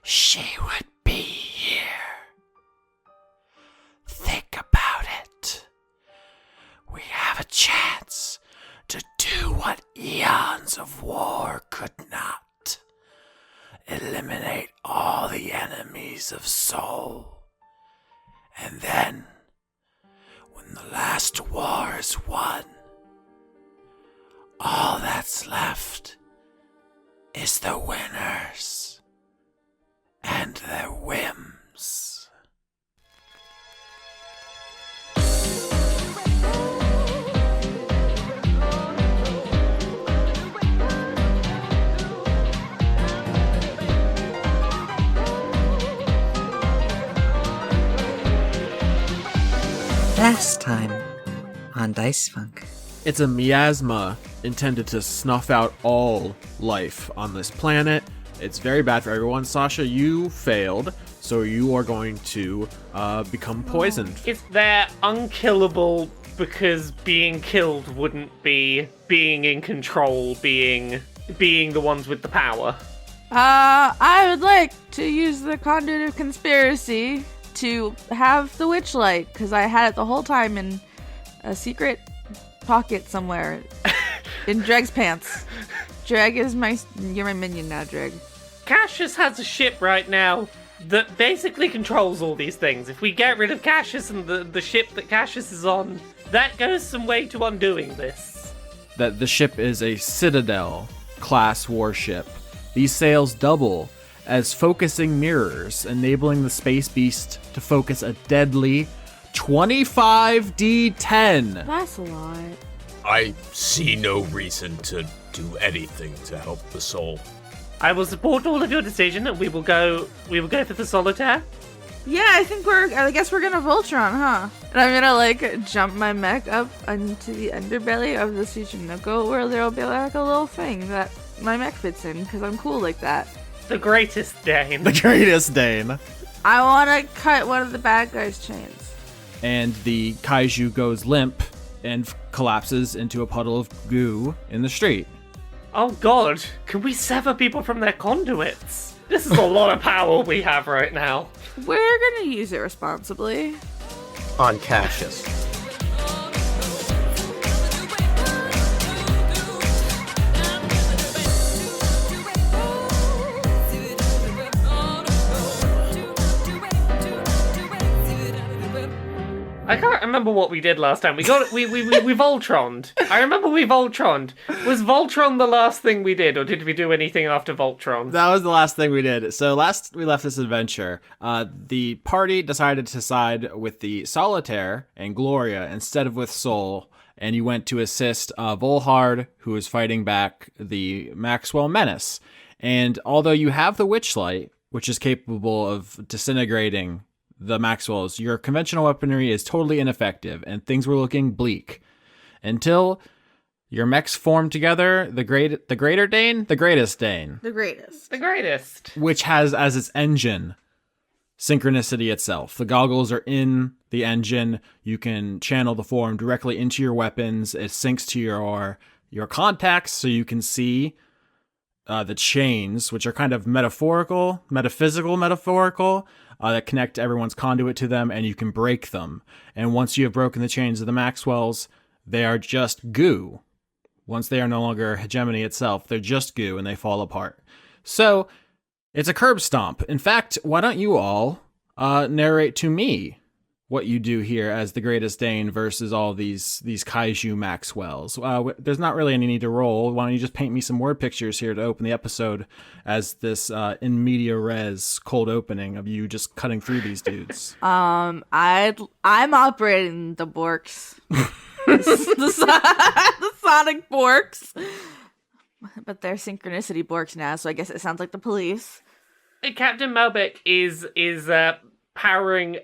she would be here. Think about it. We have a chance to do what eons of war could not. Eliminate all the enemies of soul. And then, when the last war is won, all that's left is the winners and their whims. Last time on Dice Funk. It's a miasma intended to snuff out all life on this planet. It's very bad for everyone. Sasha, you failed, so you are going to become poisoned. If they're unkillable because being killed wouldn't be being in control, being the ones with the power. I would like to use the conduit of conspiracy to have the witch light, because I had it the whole time in a secret pocket somewhere in Dregg's pants. Dregg is you're my minion now, Dregg. Cassius has a ship right now that basically controls all these things. If we get rid of Cassius and the ship that Cassius is on, that goes some way to undoing this. That the ship is a Citadel class warship. These sails double as focusing mirrors, enabling the space beast to focus a deadly 25d10. That's a lot. I see no reason to do anything to help the soul. I will support all of your decision, and we will go for the solitaire. Yeah, I guess we're gonna Voltron, huh? And I'm gonna jump my mech up into the underbelly of the Tsuchinoko, where there'll be a little thing that my mech fits in, because I'm cool like that. The greatest Dane. The greatest Dane. I wanna cut one of the bad guys' chains. And the kaiju goes limp and collapses into a puddle of goo in the street. Oh god, can we sever people from their conduits? This is a lot of power we have right now. We're gonna use it responsibly. On Cassius. I can't remember what we did last time. We Voltroned. I remember we Voltroned. Was Voltron the last thing we did, or did we do anything after Voltron? That was the last thing we did. So last we left this adventure, the party decided to side with the Solitaire and Gloria instead of with Soul, and you went to assist Volhard, who is fighting back the Maxwell Menace. And although you have the Witchlight, which is capable of disintegrating the Maxwells, your conventional weaponry is totally ineffective, and things were looking bleak until your mechs formed together. The greatest Dane, which has as its engine synchronicity itself. The goggles are in the engine. You can channel the form directly into your weapons. It syncs to your contacts, so you can see the chains, which are kind of metaphysical, that connect everyone's conduit to them, and you can break them. And once you have broken the chains of the Maxwells, they are just goo. Once they are no longer hegemony itself, they're just goo and they fall apart. So it's a curb stomp. In fact, why don't you all narrate to me what you do here as the greatest Dane versus all these kaiju Maxwells. There's not really any need to roll. Why don't you just paint me some word pictures here to open the episode as this in media res cold opening of you just cutting through these dudes. I'm operating the Borks. the Sonic Borks. But they're synchronicity Borks now, so I guess it sounds like the police. Captain Melbeck is powering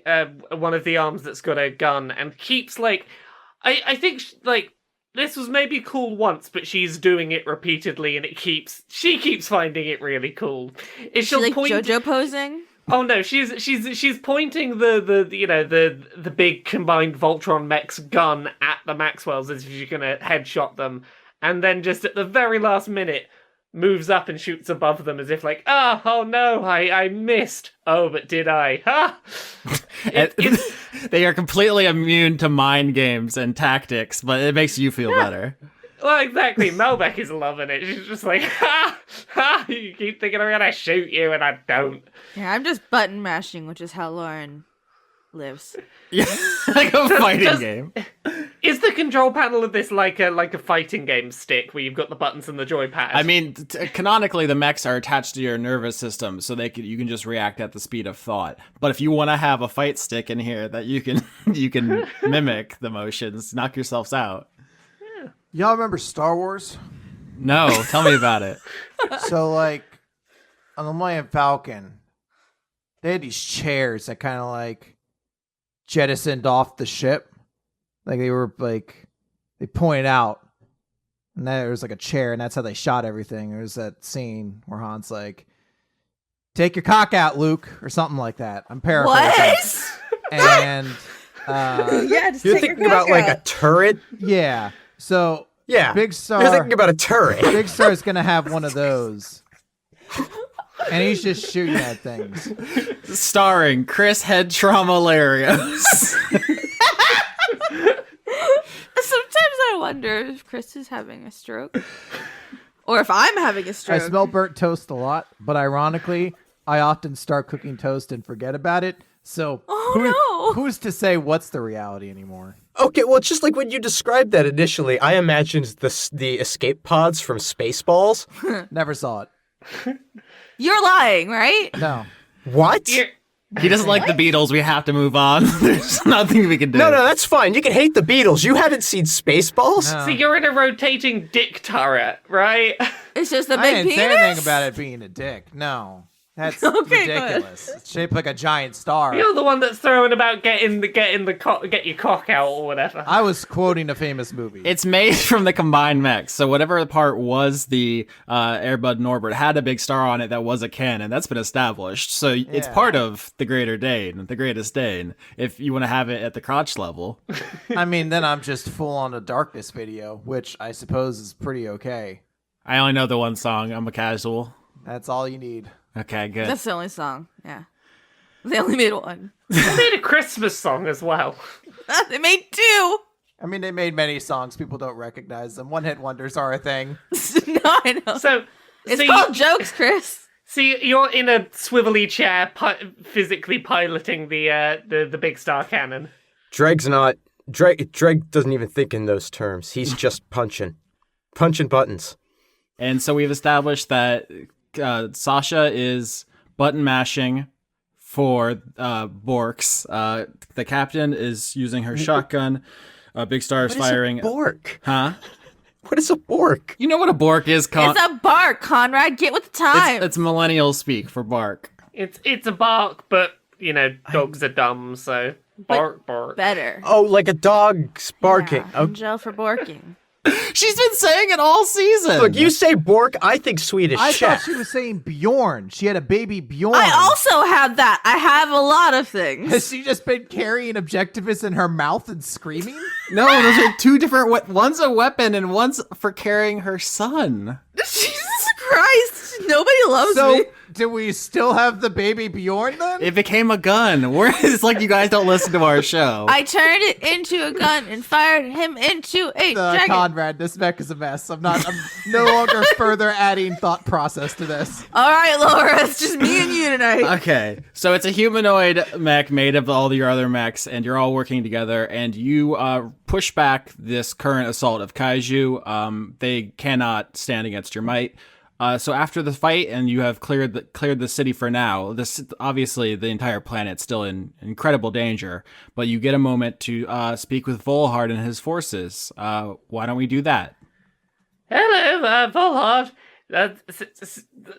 one of the arms that's got a gun and keeps I think this was maybe cool once, but she's doing it repeatedly and she keeps finding it really cool. Is she like JoJo posing? Oh no, she's pointing the big combined Voltron mech's gun at the Maxwells as if she's gonna headshot them, and then just at the very last minute moves up and shoots above them as if like, oh no, I missed. Oh, but did I? Ha! They are completely immune to mind games and tactics, but it makes you feel better. Well, exactly. Melbeck is loving it. She's just like, you keep thinking I'm gonna shoot you, and I don't. Yeah, I'm just button mashing, which is how Lauren lives. Yeah, like a fighting game. Is the control panel of this like a fighting game stick where you've got the buttons and the joypad? I mean, canonically, the mechs are attached to your nervous system, so you can just react at the speed of thought. But if you want to have a fight stick in here that you can mimic the motions, knock yourselves out. Y'all remember Star Wars? No, tell me about it. So, like, on the Millennium Falcon, they had these chairs that kind of, like, jettisoned off the ship. Like, they were, like, they pointed out, and there was, like, a chair, and that's how they shot everything. There was that scene where Han's like, take your cock out, Luke, or something like that. I'm paraphrasing. What? And, Yeah, just You're take your thinking about cock like out. a turret? yeah. So, Yeah. Big Star. You're thinking about a turret. Big Star's gonna have one of those. And he's just shooting at things. Starring Chris Head Trauma Larios. Sometimes I wonder if Chris is having a stroke. Or if I'm having a I stroke. smell burnt toast a lot, but ironically, I often start cooking toast and forget about it. So who's to say what's the reality anymore? Okay, well, just like when you described that initially, I imagined the escape pods from Spaceballs. Never saw it. You're lying, right? No. What? He doesn't like the Beatles. We have to move on. There's nothing we can do. No, that's fine. You can hate the Beatles. You haven't seen Spaceballs? No. So you're in a rotating dick turret, right? It's just a I big didn't penis? say anything about it being a dick. No. That's Okay, ridiculous. It's shaped like a giant star. You're the one that's throwing about get your cock out or whatever. I was quoting a famous movie. It's made from the combined mechs, so whatever part was the Airbud Norbert had a big star on it that was a cannon. That's been established, so it's Yeah. part of the Greater Dane, the Greatest Dane. If you want to have it at the crotch level, I mean, then I'm just full on a darkness video, which I suppose is pretty okay. I only know the one song. I'm a casual. That's all you need. Okay, good. That's the only song. Yeah. They only made one. They made a Christmas song as well. They made two. I mean, they made many songs. People don't recognize them. One-hit wonders are a thing. No, I know. So It's called jokes, Chris. See, you're in a swivelly chair, physically piloting the big star cannon. Dregg doesn't even think in those terms. He's just punching buttons. And so we've established that Sasha is button mashing for Borks. The captain is using her shotgun. Big Star is firing. What is a bork? Huh? What is a bork? You know what a bork is, It's a bark, Conrad. Get with the time. It's millennial speak for bark. It's a bark, but dogs are dumb, so bark. Better. Oh, like a dog's barking. Yeah, in jail for barking. She's been saying it all season. Look, you say bork, I think Swedish I chef. thought she was saying Bjorn. She had a baby Bjorn. I also have that. I have a lot of things. Has she just been carrying objectivists in her mouth and screaming? No, those are two different. One's a weapon and one's for carrying her son. Jesus Christ. Nobody loves So, me. do we still have the baby Bjorn then? It became a gun. It's like you guys don't listen to our show. I turned it into a gun and fired him into a dragon. Conrad, this mech is a mess. I'm no longer further adding thought process to this. All right, Laura, it's just me and you tonight. Okay, so it's a humanoid mech made of all your other mechs, and you're all working together, and you push back this current assault of kaiju. They cannot stand against your might. So after the fight, and you have cleared the city for now. This obviously the entire planet's still in incredible danger, but you get a moment to speak with Volhard and his forces. Why don't we do that? Hello, Volhard. A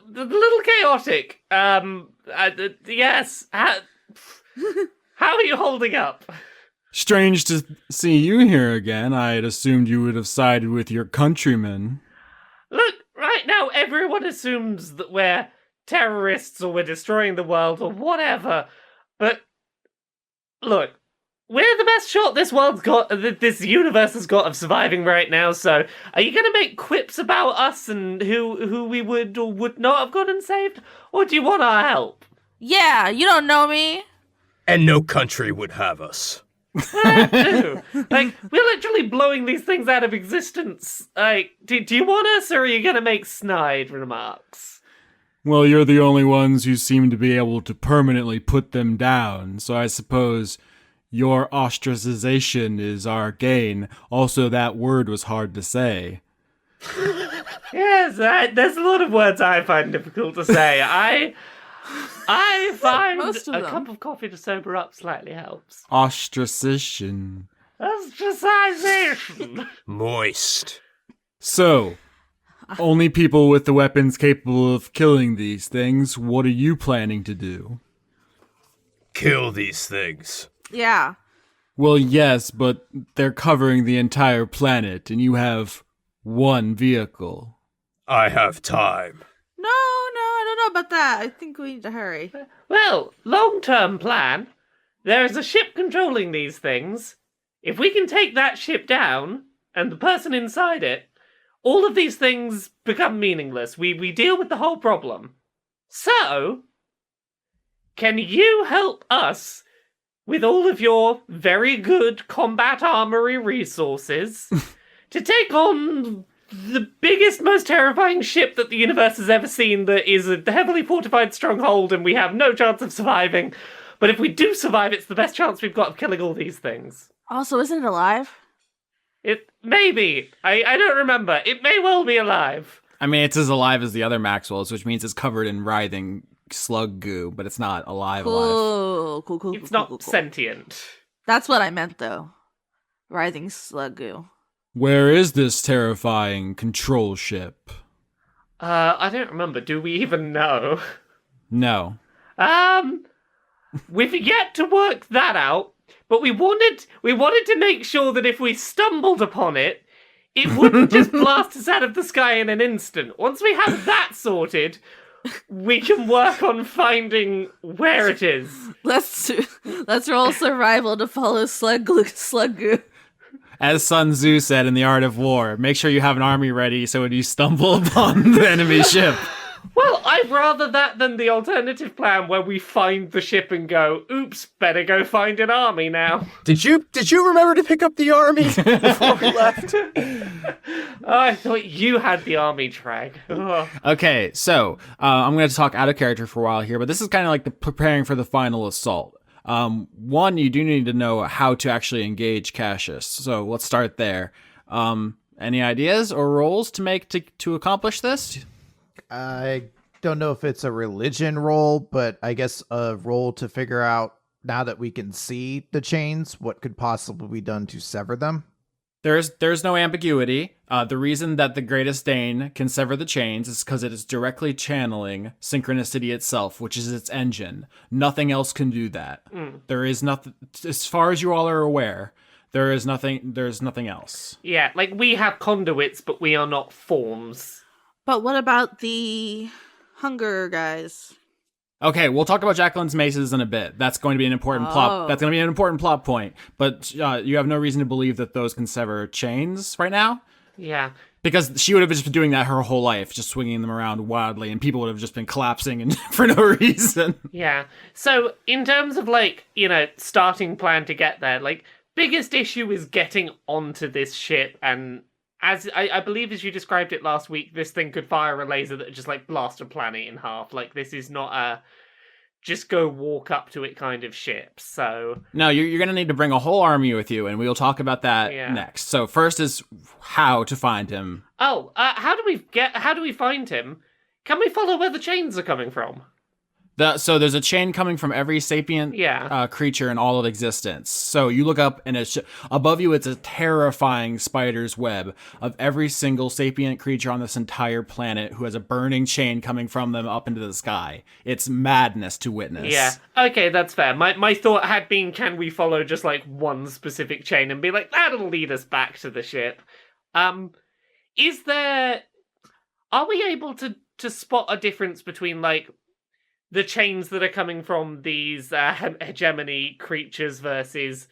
little chaotic. Yes. How are you holding up? Strange to see you here again. I had assumed you would have sided with your countrymen. Look, right now everyone assumes that we're terrorists or we're destroying the world or whatever. But look, we're the best shot this world's got, this universe has got of surviving right now, so are you going to make quips about us and who we would or would not have gone and saved? Or do you want our help? Yeah, you don't know me. And no country would have us. Like, we're literally blowing these things out of existence. Like, do you want us, or are you going to make snide remarks? Well, you're the only ones who seem to be able to permanently put them down, so I suppose your ostracization is our gain. Also, that word was hard to say. Yes, there's a lot of words I find difficult to say. I find Most of a them. cup of coffee to sober up slightly helps. Ostracization. Ostracization. Moist. So, only people with the weapons capable of killing these things, what are you planning to do? Kill these things. Yeah. Well, yes, but they're covering the entire planet, and you have one vehicle. I have time. No, I don't know about that. I think we need to hurry. Well, long-term plan. There is a ship controlling these things. If we can take that ship down, and the person inside it, all of these things become meaningless. We deal with the whole problem. So, can you help us with all of your very good combat armory resources to take on the biggest, most terrifying ship that the universe has ever seen that is a heavily fortified stronghold and we have no chance of surviving? But if we do survive, it's the best chance we've got of killing all these things. Also, isn't it alive? It maybe. I don't remember. It may well be alive. I mean, it's as alive as the other Maxwells, which means it's covered in writhing slug goo, but it's not alive. Cool. It's not sentient. That's what I meant, though. Writhing slug goo. Where is this terrifying control ship? I don't remember. Do we even know? No. We've yet to work that out, but we wanted to make sure that if we stumbled upon it, it wouldn't just blast us out of the sky in an instant. Once we have that sorted, we can work on finding where it is. Let's roll survival to follow slug goo. As Sun Tzu said in The Art of War, make sure you have an army ready so when you stumble upon the enemy ship. Well, I'd rather that than the alternative plan where we find the ship and go, oops, better go find an army now. Did you remember to pick up the army before we left? I thought you had the army, Dregg. Ugh. Okay, so I'm going to talk out of character for a while here, but this is kind of like the preparing for the final assault. One, you do need to know how to actually engage Cassius, so let's start there. Any ideas or roles to make to accomplish this? I don't know if it's a religion role, but I guess a role to figure out, now that we can see the chains, what could possibly be done to sever them. There's no ambiguity. The reason that the Greatest Dane can sever the chains is because it is directly channeling synchronicity itself, which is its engine. Nothing else can do that. There is nothing, as far as you all are aware, there's nothing else. Yeah, like we have conduits, but we are not forms. But what about the hunger guys? Okay, we'll talk about Jacqueline's maces in a bit. That's going to be an important plot. That's going to be an important plot point. But you have no reason to believe that those can sever chains right now, Yeah. because she would have just been doing that her whole life, just swinging them around wildly, and people would have just been collapsing and for no reason. Yeah. So, in terms of, starting plan to get there, biggest issue is getting onto this ship, and as I believe as you described it last week, this thing could fire a laser that would just, blast a planet in half. This is not a just go walk up to it kind of ship, so... No, you're going to need to bring a whole army with you, and we'll talk about that next. So first is how to find him. Oh, how do we find him? Can we follow where the chains are coming from? So there's a chain coming from every sapient Yeah. creature in all of existence. So you look up, and it's above you. It's a terrifying spider's web of every single sapient creature on this entire planet who has a burning chain coming from them up into the sky. It's madness to witness. Yeah. Okay, that's fair. My thought had been, can we follow just one specific chain and be like, that'll lead us back to the ship? Are we able to spot a difference between the chains that are coming from these hegemony creatures versus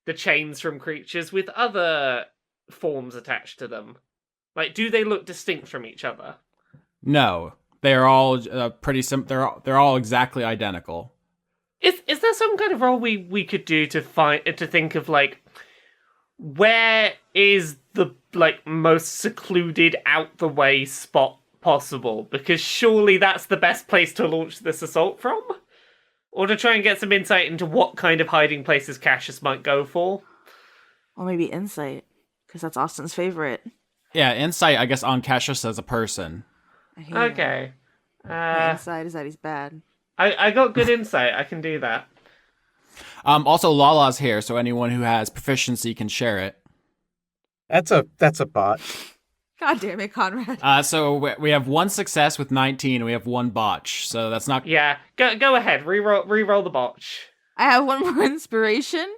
the chains from creatures with other forms attached to them? Like, do they look distinct from each other? No, they're all pretty they're all exactly identical. Is there some kind of role we could do to think of like where is the like most secluded out the way spot possible? Because surely that's the best place to launch this assault from? Or to try and get some insight into what kind of hiding places Cassius might go for? Or maybe insight, because that's Austin's favorite. Yeah, insight, I guess, on Cassius as a person. I hate him. Okay. My insight is that he's bad. I got good insight. I can do that. Also, Lala's here, so anyone who has proficiency can share it. That's a bot. God damn it, Conrad. So we have one success with 19, and we have one botch. So that's not... Yeah, go ahead. Reroll the botch. I have one more inspiration.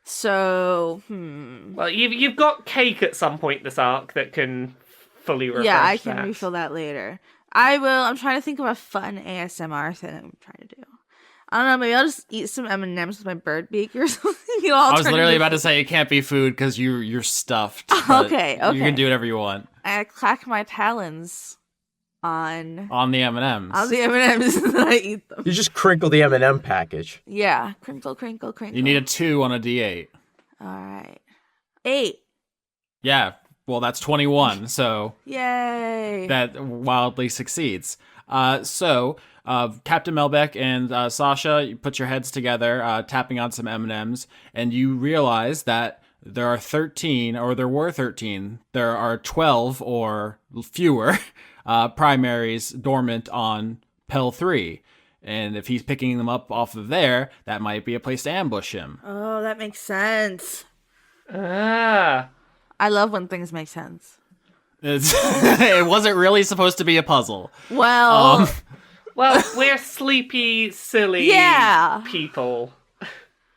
So, Well, you've got cake at some point this arc that can fully refresh yeah, I can that. refill that later. I'm trying to think of a fun ASMR thing I'm trying to do. I don't know, maybe I'll just eat some M&Ms with my bird beak or something. I was literally about to say it can't be food because you're stuffed. Okay. You can do whatever you want. I clack my talons on the M&Ms. on the M&Ms and then I eat them. You just crinkle the M&M package. Yeah, crinkle, crinkle, crinkle. You need a 2 on a D8. All right. 8. Yeah, well, that's 21, so... Yay! That wildly succeeds. So, Captain Melbeck and Sasha, you put your heads together, tapping on some M&Ms, and you realize that there are 13, or there were 13, there are 12 or fewer primaries dormant on Pel 3. And if he's picking them up off of there, that might be a place to ambush him. Oh, that makes sense. Ah. I love when things make sense. It wasn't really supposed to be a puzzle. Well, Well, we're sleepy, silly people.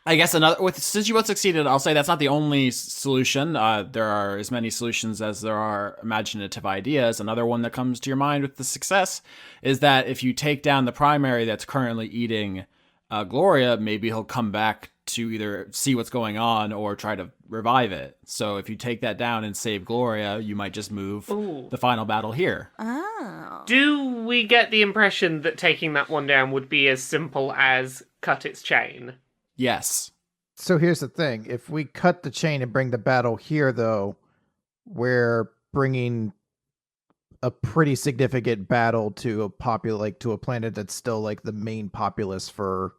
I guess since you both succeeded, I'll say that's not the only solution. There are as many solutions as there are imaginative ideas. Another one that comes to your mind with the success is that if you take down the primary that's currently eating Gloria, maybe he'll come back to either see what's going on or try to revive it. So if you take that down and save Gloria, you might just move the final battle here. oh. Do we get the impression that taking that one down would be as simple as cut its chain? Yes. So here's the thing. If we cut the chain and bring the battle here, though, we're bringing a pretty significant battle to a planet that's still like the main populace for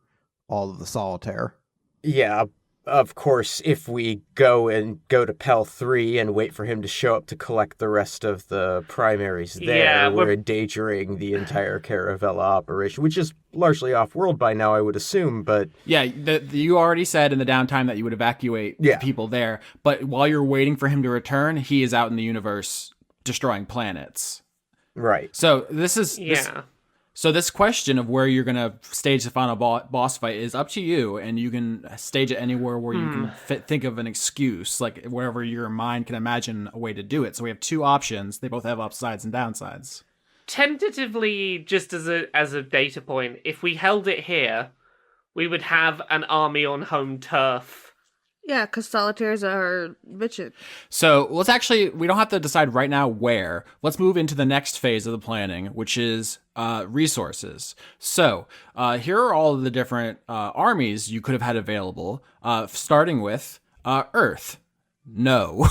all of the solitaire. Yeah, of course, if we go to Pel 3 and wait for him to show up to collect the rest of the primaries there, we're endangering the entire Caravella operation, which is largely off-world by now, I would assume, but... Yeah, you already said in the downtime that you would evacuate the people there, but while you're waiting for him to return, he is out in the universe destroying planets. Right. So this is... So this question of where you're going to stage the final boss fight is up to you, and you can stage it anywhere where you can think of an excuse, like wherever your mind can imagine a way to do it. So we have 2 options. They both have upsides and downsides. Tentatively, just as a data point, if we held it here, we would have an army on home turf. Yeah, because solitaires are bitchin'. So we don't have to decide right now where. Let's move into the next phase of the planning, which is resources. So here are all of the different armies you could have had available, starting with Earth. No.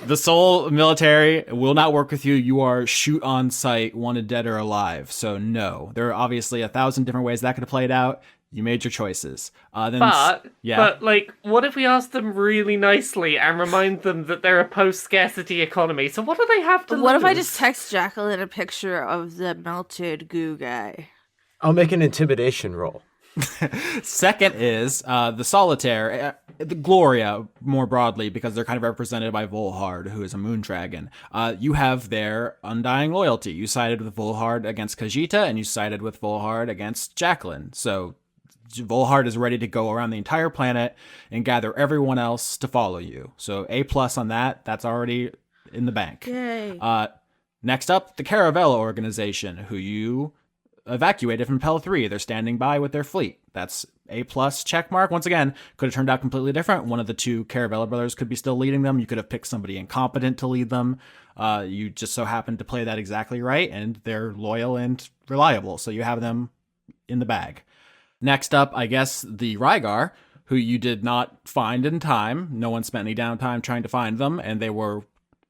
The Soul military will not work with you. You are shoot on sight, wanted dead or alive. So no. There are obviously 1,000 different ways that could have played out. You made your choices. But like, what if we ask them really nicely and remind them that they're a post-scarcity economy? So what do they have to What lose? if I just text Jacqueline a picture of the melted goo guy? I'll make an intimidation roll. Second is the Solitaire, the Gloria more broadly, because they're kind of represented by Volhard, who is a moon dragon. You have their undying loyalty. You sided with Volhard against Khajiita, and you sided with Volhard against Jacqueline. So Volhard is ready to go around the entire planet and gather everyone else to follow you. So A+ on that. That's already in the bank. Yay. Next up, the Caravella organization, who you evacuated from Pel 3. They're standing by with their fleet. That's A+ check mark. Once again, could have turned out completely different. One of the two Caravella brothers could be still leading them. You could have picked somebody incompetent to lead them. You just so happened to play that exactly right, and they're loyal and reliable, so you have them in the bag. Next up, I guess, the Rygar, who you did not find in time. No one spent any downtime trying to find them, and they were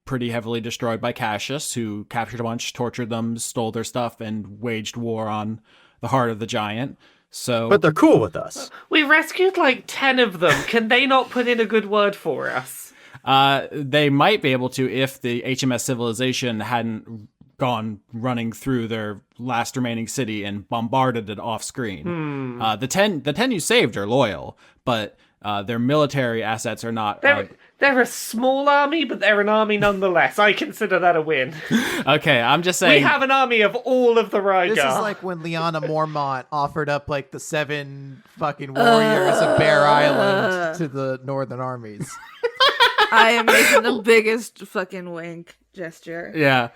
pretty heavily destroyed by Cassius, who captured a bunch, tortured them, stole their stuff, and waged war on the heart of the giant. So, But they're cool with us. We rescued like 10 of them. Can they not put in a good word for us? they might be able to if the HMS Civilization hadn't gone running through their last remaining city and bombarded it off screen. The 10 you saved are loyal, but their military assets are not. They're a small army, but they're an army nonetheless. I consider that a win. Okay, I'm just saying. We have an army of all of the Rygar. This is like when Lyanna Mormont offered up like the 7 fucking warriors of Bear Island to the northern armies. I am making the biggest fucking wink gesture. Yeah.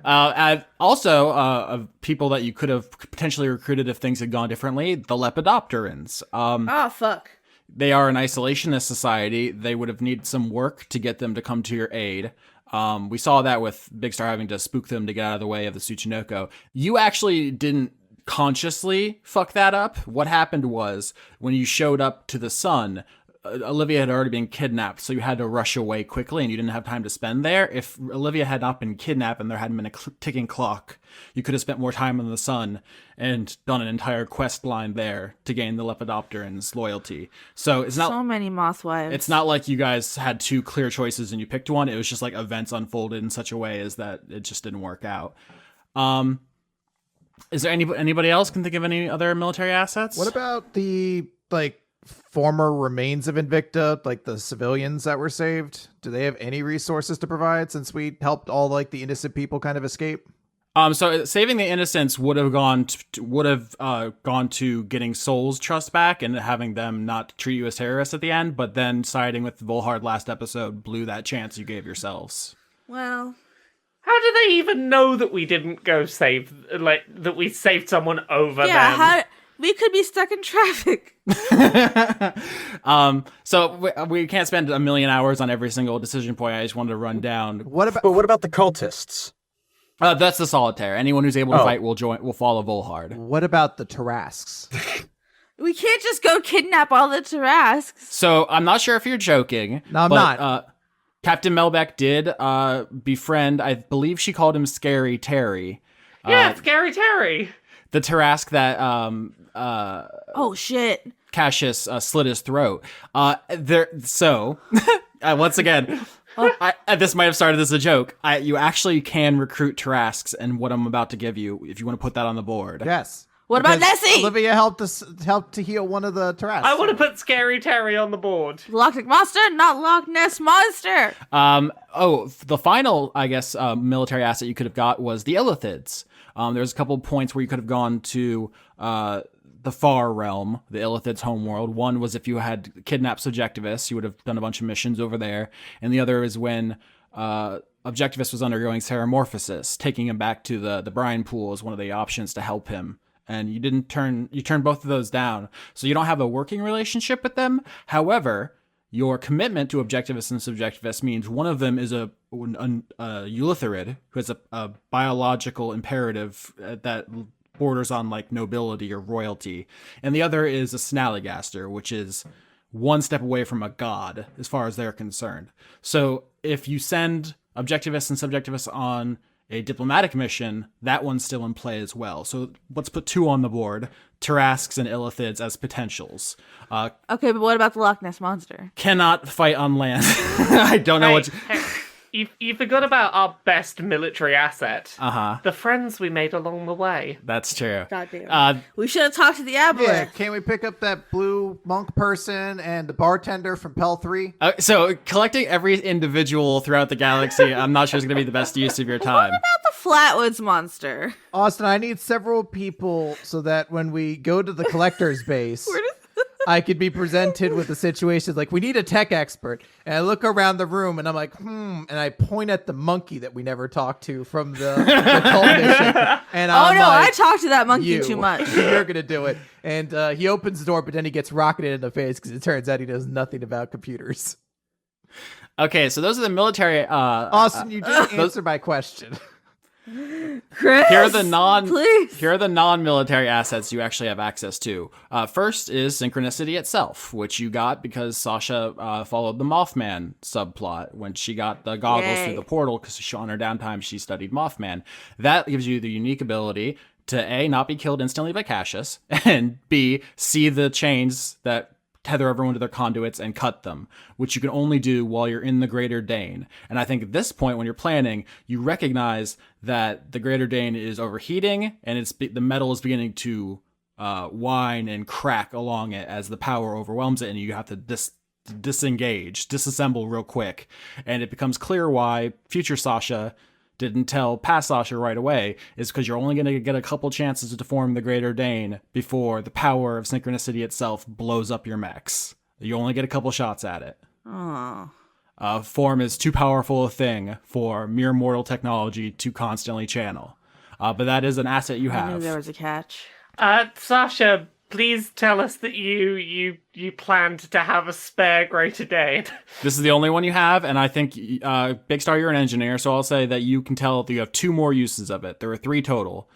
And also, people that you could have potentially recruited if things had gone differently, the Lepidopterans. Oh, fuck. They are an isolationist society. They would have needed some work to get them to come to your aid. We saw that with Big Star having to spook them to get out of the way of the Tsuchinoko. You actually didn't consciously fuck that up. What happened was, when you showed up to the sun, Olivia had already been kidnapped, so you had to rush away quickly, and you didn't have time to spend there. If Olivia had not been kidnapped and there hadn't been a ticking clock, you could have spent more time in the sun and done an entire quest line there to gain the Lepidopteran's loyalty. So it's not so many moth wives. It's not like you guys had two clear choices and you picked one. It was just like events unfolded in such a way as that it just didn't work out. Is there anybody else can think of any other military assets? What about the former remains of Invicta, like the civilians that were saved? Do they have any resources to provide since we helped all the innocent people kind of escape? So saving the innocents would have gone to getting Soul's trust back and having them not treat you as terrorists at the end, but then siding with Volhard last episode blew that chance you gave yourselves. Well, how do they even know that we didn't go save, that we saved someone over them? Yeah, we could be stuck in traffic. So we can't spend a million hours on every single decision point. I just wanted to run down. But what about the cultists? That's the Solitaire. Anyone who's able to fight will follow Volhard. What about the Tarrasques? We can't just go kidnap all the Tarrasques. So I'm not sure if you're joking. No, I'm not. Captain Melbeck did befriend, I believe she called him Scary Terry. Yeah, Scary Terry. The Tarrasque that oh shit, Cassius slit his throat. Once again, this might have started as a joke. You actually can recruit Tarrasques, and what I'm about to give you, if you want to put that on the board. Yes. What about Nessie? Olivia helped to heal one of the Tarrasques. I want to put Scary Terry on the board. Loch Ness Monster, not Loch Ness Monster. The final, I guess, military asset you could have got was the Illithids. There's a couple of points where you could have gone to the Far Realm, the Illithid's homeworld. One was if you had kidnapped Subjectivist, you would have done a bunch of missions over there. And the other is when Objectivist was undergoing Ceramorphosis, taking him back to the brine pool is one of the options to help him. And you turned both of those down. So you don't have a working relationship with them. However, your commitment to Objectivist and Subjectivist means one of them is a Eulitharid, who has a biological imperative that borders on nobility or royalty, and the other is a Snallygaster, which is one step away from a god as far as they're concerned. So if you send Objectivists and Subjectivists on a diplomatic mission, that one's still in play as well. So let's put 2 on the board, Tarrasques and Illithids as potentials. Okay, but what about the Loch Ness Monster? Cannot fight on land. I don't know what... You forgot about our best military asset. Uh-huh. The friends we made along the way. That's true. Goddamn. We should have talked to the Aboleth. Yeah, can't we pick up that blue monk person and the bartender from Pel 3? So collecting every individual throughout the galaxy, I'm not sure is going to be the best use of your time. What about the Flatwoods Monster? Austin, I need several people so that when we go to the collector's base, I could be presented with a situation like, we need a tech expert. And I look around the room and I'm like, and I point at the monkey that we never talked to from the cult mission. And I'm I talked to that monkey too much. You're going to do it. And he opens the door, but then he gets rocketed in the face because it turns out he knows nothing about computers. Okay, so those are the military. Austin, you didn't answer my question. Chris, Here are the please. Here are the non-military assets you actually have access to. First is synchronicity itself, which you got because Sasha followed the Mothman subplot when she got the goggles through the portal because on her downtime she studied Mothman. That gives you the unique ability to A, not be killed instantly by Cassius, and B, see the chains that tether everyone to their conduits and cut them, which you can only do while you're in the Greater Dane. And I think at this point, when you're planning, you recognize that the Greater Dane is overheating and the metal is beginning to whine and crack along it as the power overwhelms it, and you have to disassemble real quick. And it becomes clear why future Sasha didn't tell past Sasha right away, is because you're only going to get a couple chances to deform the Greater Dane before the power of synchronicity itself blows up your mechs. You only get a couple shots at it. Oh. Form is too powerful a thing for mere mortal technology to constantly channel. But that is an asset you have. I knew there was a catch. Sasha, please tell us that you planned to have a spare Greater Dane. This is the only one you have, and I think, Big Star, you're an engineer, so I'll say that you can tell that you have 2 more uses of it. There are 3 total.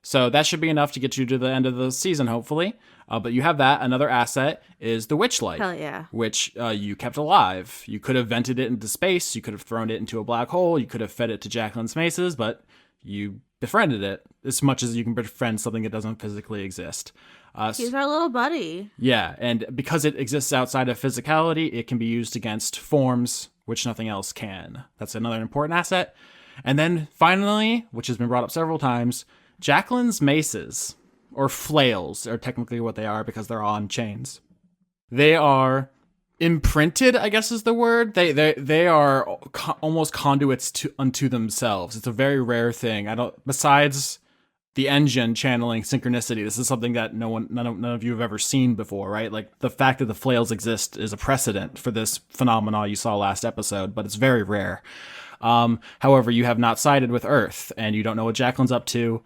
So that should be enough to get you to the end of the season, hopefully. But you have that. Another asset is the Witchlight. Hell yeah. Which you kept alive. You could have vented it into space. You could have thrown it into a black hole. You could have fed it to Jacqueline's maces, but you befriended it as much as you can befriend something that doesn't physically exist. He's our little buddy. Yeah, and because it exists outside of physicality, it can be used against forms, which nothing else can. That's another important asset. And then finally, which has been brought up several times, Jacqueline's maces, or flails, are technically what they are because they're on chains. They are imprinted, I guess is the word. They are almost conduits unto themselves. It's a very rare thing. Besides the engine channeling synchronicity, this is something that none of you have ever seen before, right? Like, the fact that the flails exist is a precedent for this phenomena you saw last episode, but it's very rare. However, you have not sided with Earth, and you don't know what Jacqueline's up to,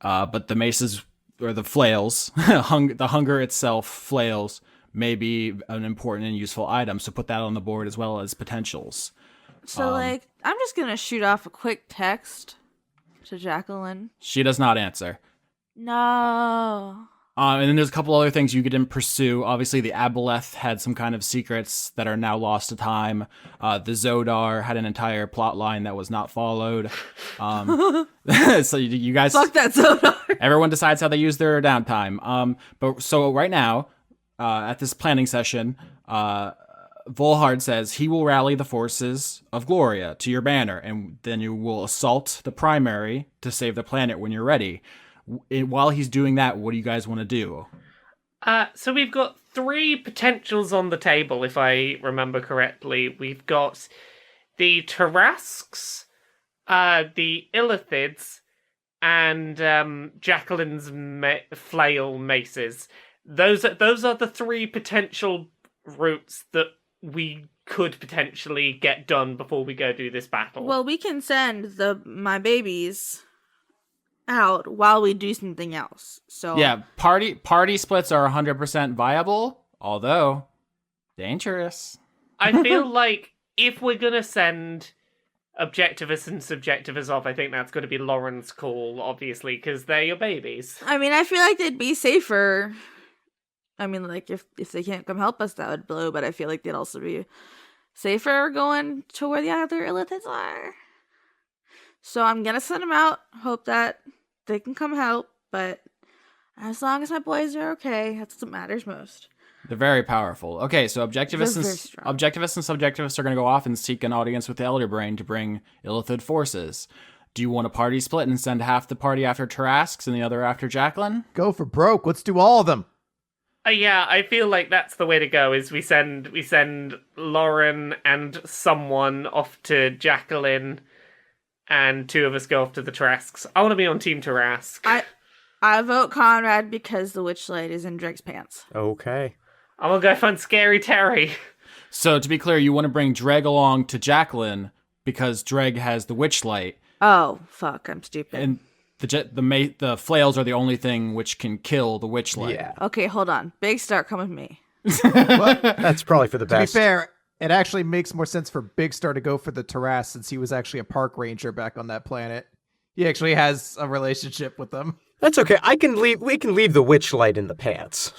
but the maces, or the flails, the hunger itself, flails, may be an important and useful item, so put that on the board as well as potentials. So, I'm just going to shoot off a quick text to Jacqueline. She does not answer. No. And then there's a couple other things you could pursue. Obviously, the Aboleth had some kind of secrets that are now lost to time. The Zodar had an entire plot line that was not followed. So you guys... Fuck that Zodar! Everyone decides how they use their downtime. But so right now, at this planning session, Volhard says he will rally the forces of Gloria to your banner, and then you will assault the primary to save the planet when you're ready. While he's doing that, what do you guys want to do? So we've got 3 potentials on the table, if I remember correctly. We've got the tarrasques, the illithids, and Jacqueline's flail maces. Those are the 3 potential routes that we could potentially get done before we go do this battle. Well, we can send my babies out while we do something else. So yeah, party splits are 100% viable, although dangerous. I feel like if we're gonna send objectivists and subjectivists off, I think that's going to be Lauren's call, obviously, because they're your babies. I mean, I feel like they'd be safer. I mean, like, if they can't come help us, that would blow, but I feel like they'd also be safer going to where the other illithids are. So I'm gonna send them out, hope that they can come help, but as long as my boys are okay, that's what matters most. They're very powerful. Okay, so objectivists and subjectivists are going to go off and seek an audience with the Elder Brain to bring illithid forces. Do you want a party split and send half the party after Tarrasques and the other after Jacqueline? Go for broke. Let's do all of them. Yeah, I feel like that's the way to go, is we send Lauren and someone off to Jacqueline, and 2 of us go off to the Tarrasques. I want to be on Team Tarrasque. I vote Conrad because the witchlight is in Dregg's pants. Okay. I'm gonna go find Scary Terry. So to be clear, you want to bring Dregg along to Jacqueline because Dregg has the witchlight, Oh, fuck, I'm stupid. and the flails are the only thing which can kill the witchlight. Yeah. Okay, hold on. Big Star, come with me. That's probably for the To be best. fair, it actually makes more sense for Big Star to go for the tarrasque since he was actually a park ranger back on that planet. He actually has a relationship with them. That's okay. We can leave the witchlight in the pants.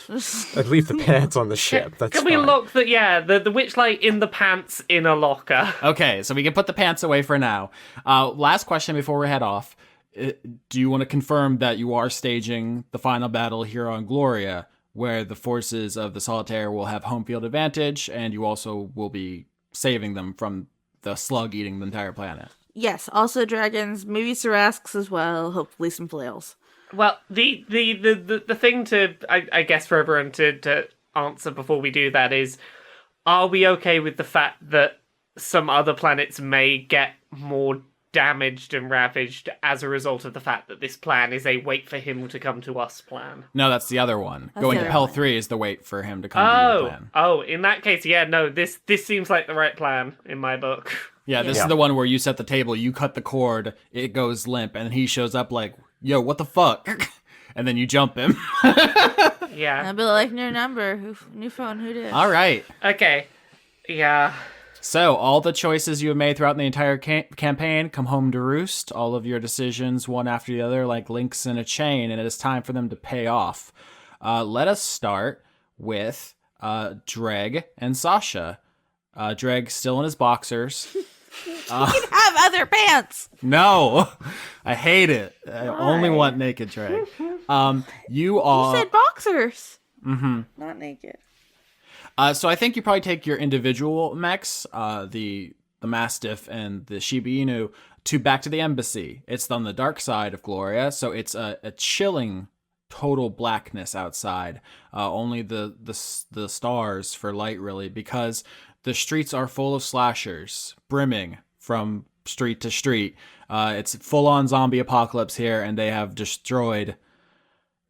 I'd leave the pants on the ship. That's Can we fine. lock the witchlight in the pants in a locker? Okay, so we can put the pants away for now. Last question before we head off. Do you want to confirm that you are staging the final battle here on Gloria, where the forces of the Solitaire will have home field advantage, and you also will be saving them from the slug eating the entire planet? Yes, also dragons, maybe tarrasques as well, hopefully some flails. Well, the thing to I guess for everyone to answer before we do that is, are we okay with the fact that some other planets may get more damaged and ravaged as a result of the fact that this plan is a wait for him to come to us plan? No, that's the other one. That's Going the to other Pell one. 3 is the wait for him to come to your plan. Oh, in that case, yeah, no, this seems like the right plan in my book. Yeah, this is the one where you set the table, you cut the cord, it goes limp, and he shows up like, yo, what the fuck? And then you jump him. Yeah. I'll be like, new number, new phone, who did? All right. Okay. Yeah. So, all the choices you have made throughout the entire campaign come home to roost. All of your decisions, one after the other, like links in a chain, and it is time for them to pay off. Let us start with Dregg and Sasha. Dregg still in his boxers. Have other pants! No, I hate it. I only want naked Dregg. You You are. said boxers. Mm-hmm. Not naked. So I think you probably take your individual mechs, the Mastiff and the Shiba Inu, back to the embassy. It's on the dark side of Gloria, so it's a chilling total blackness outside. Only the stars for light, really, because the streets are full of slashers, brimming from street to street. It's full-on zombie apocalypse here, and they have destroyed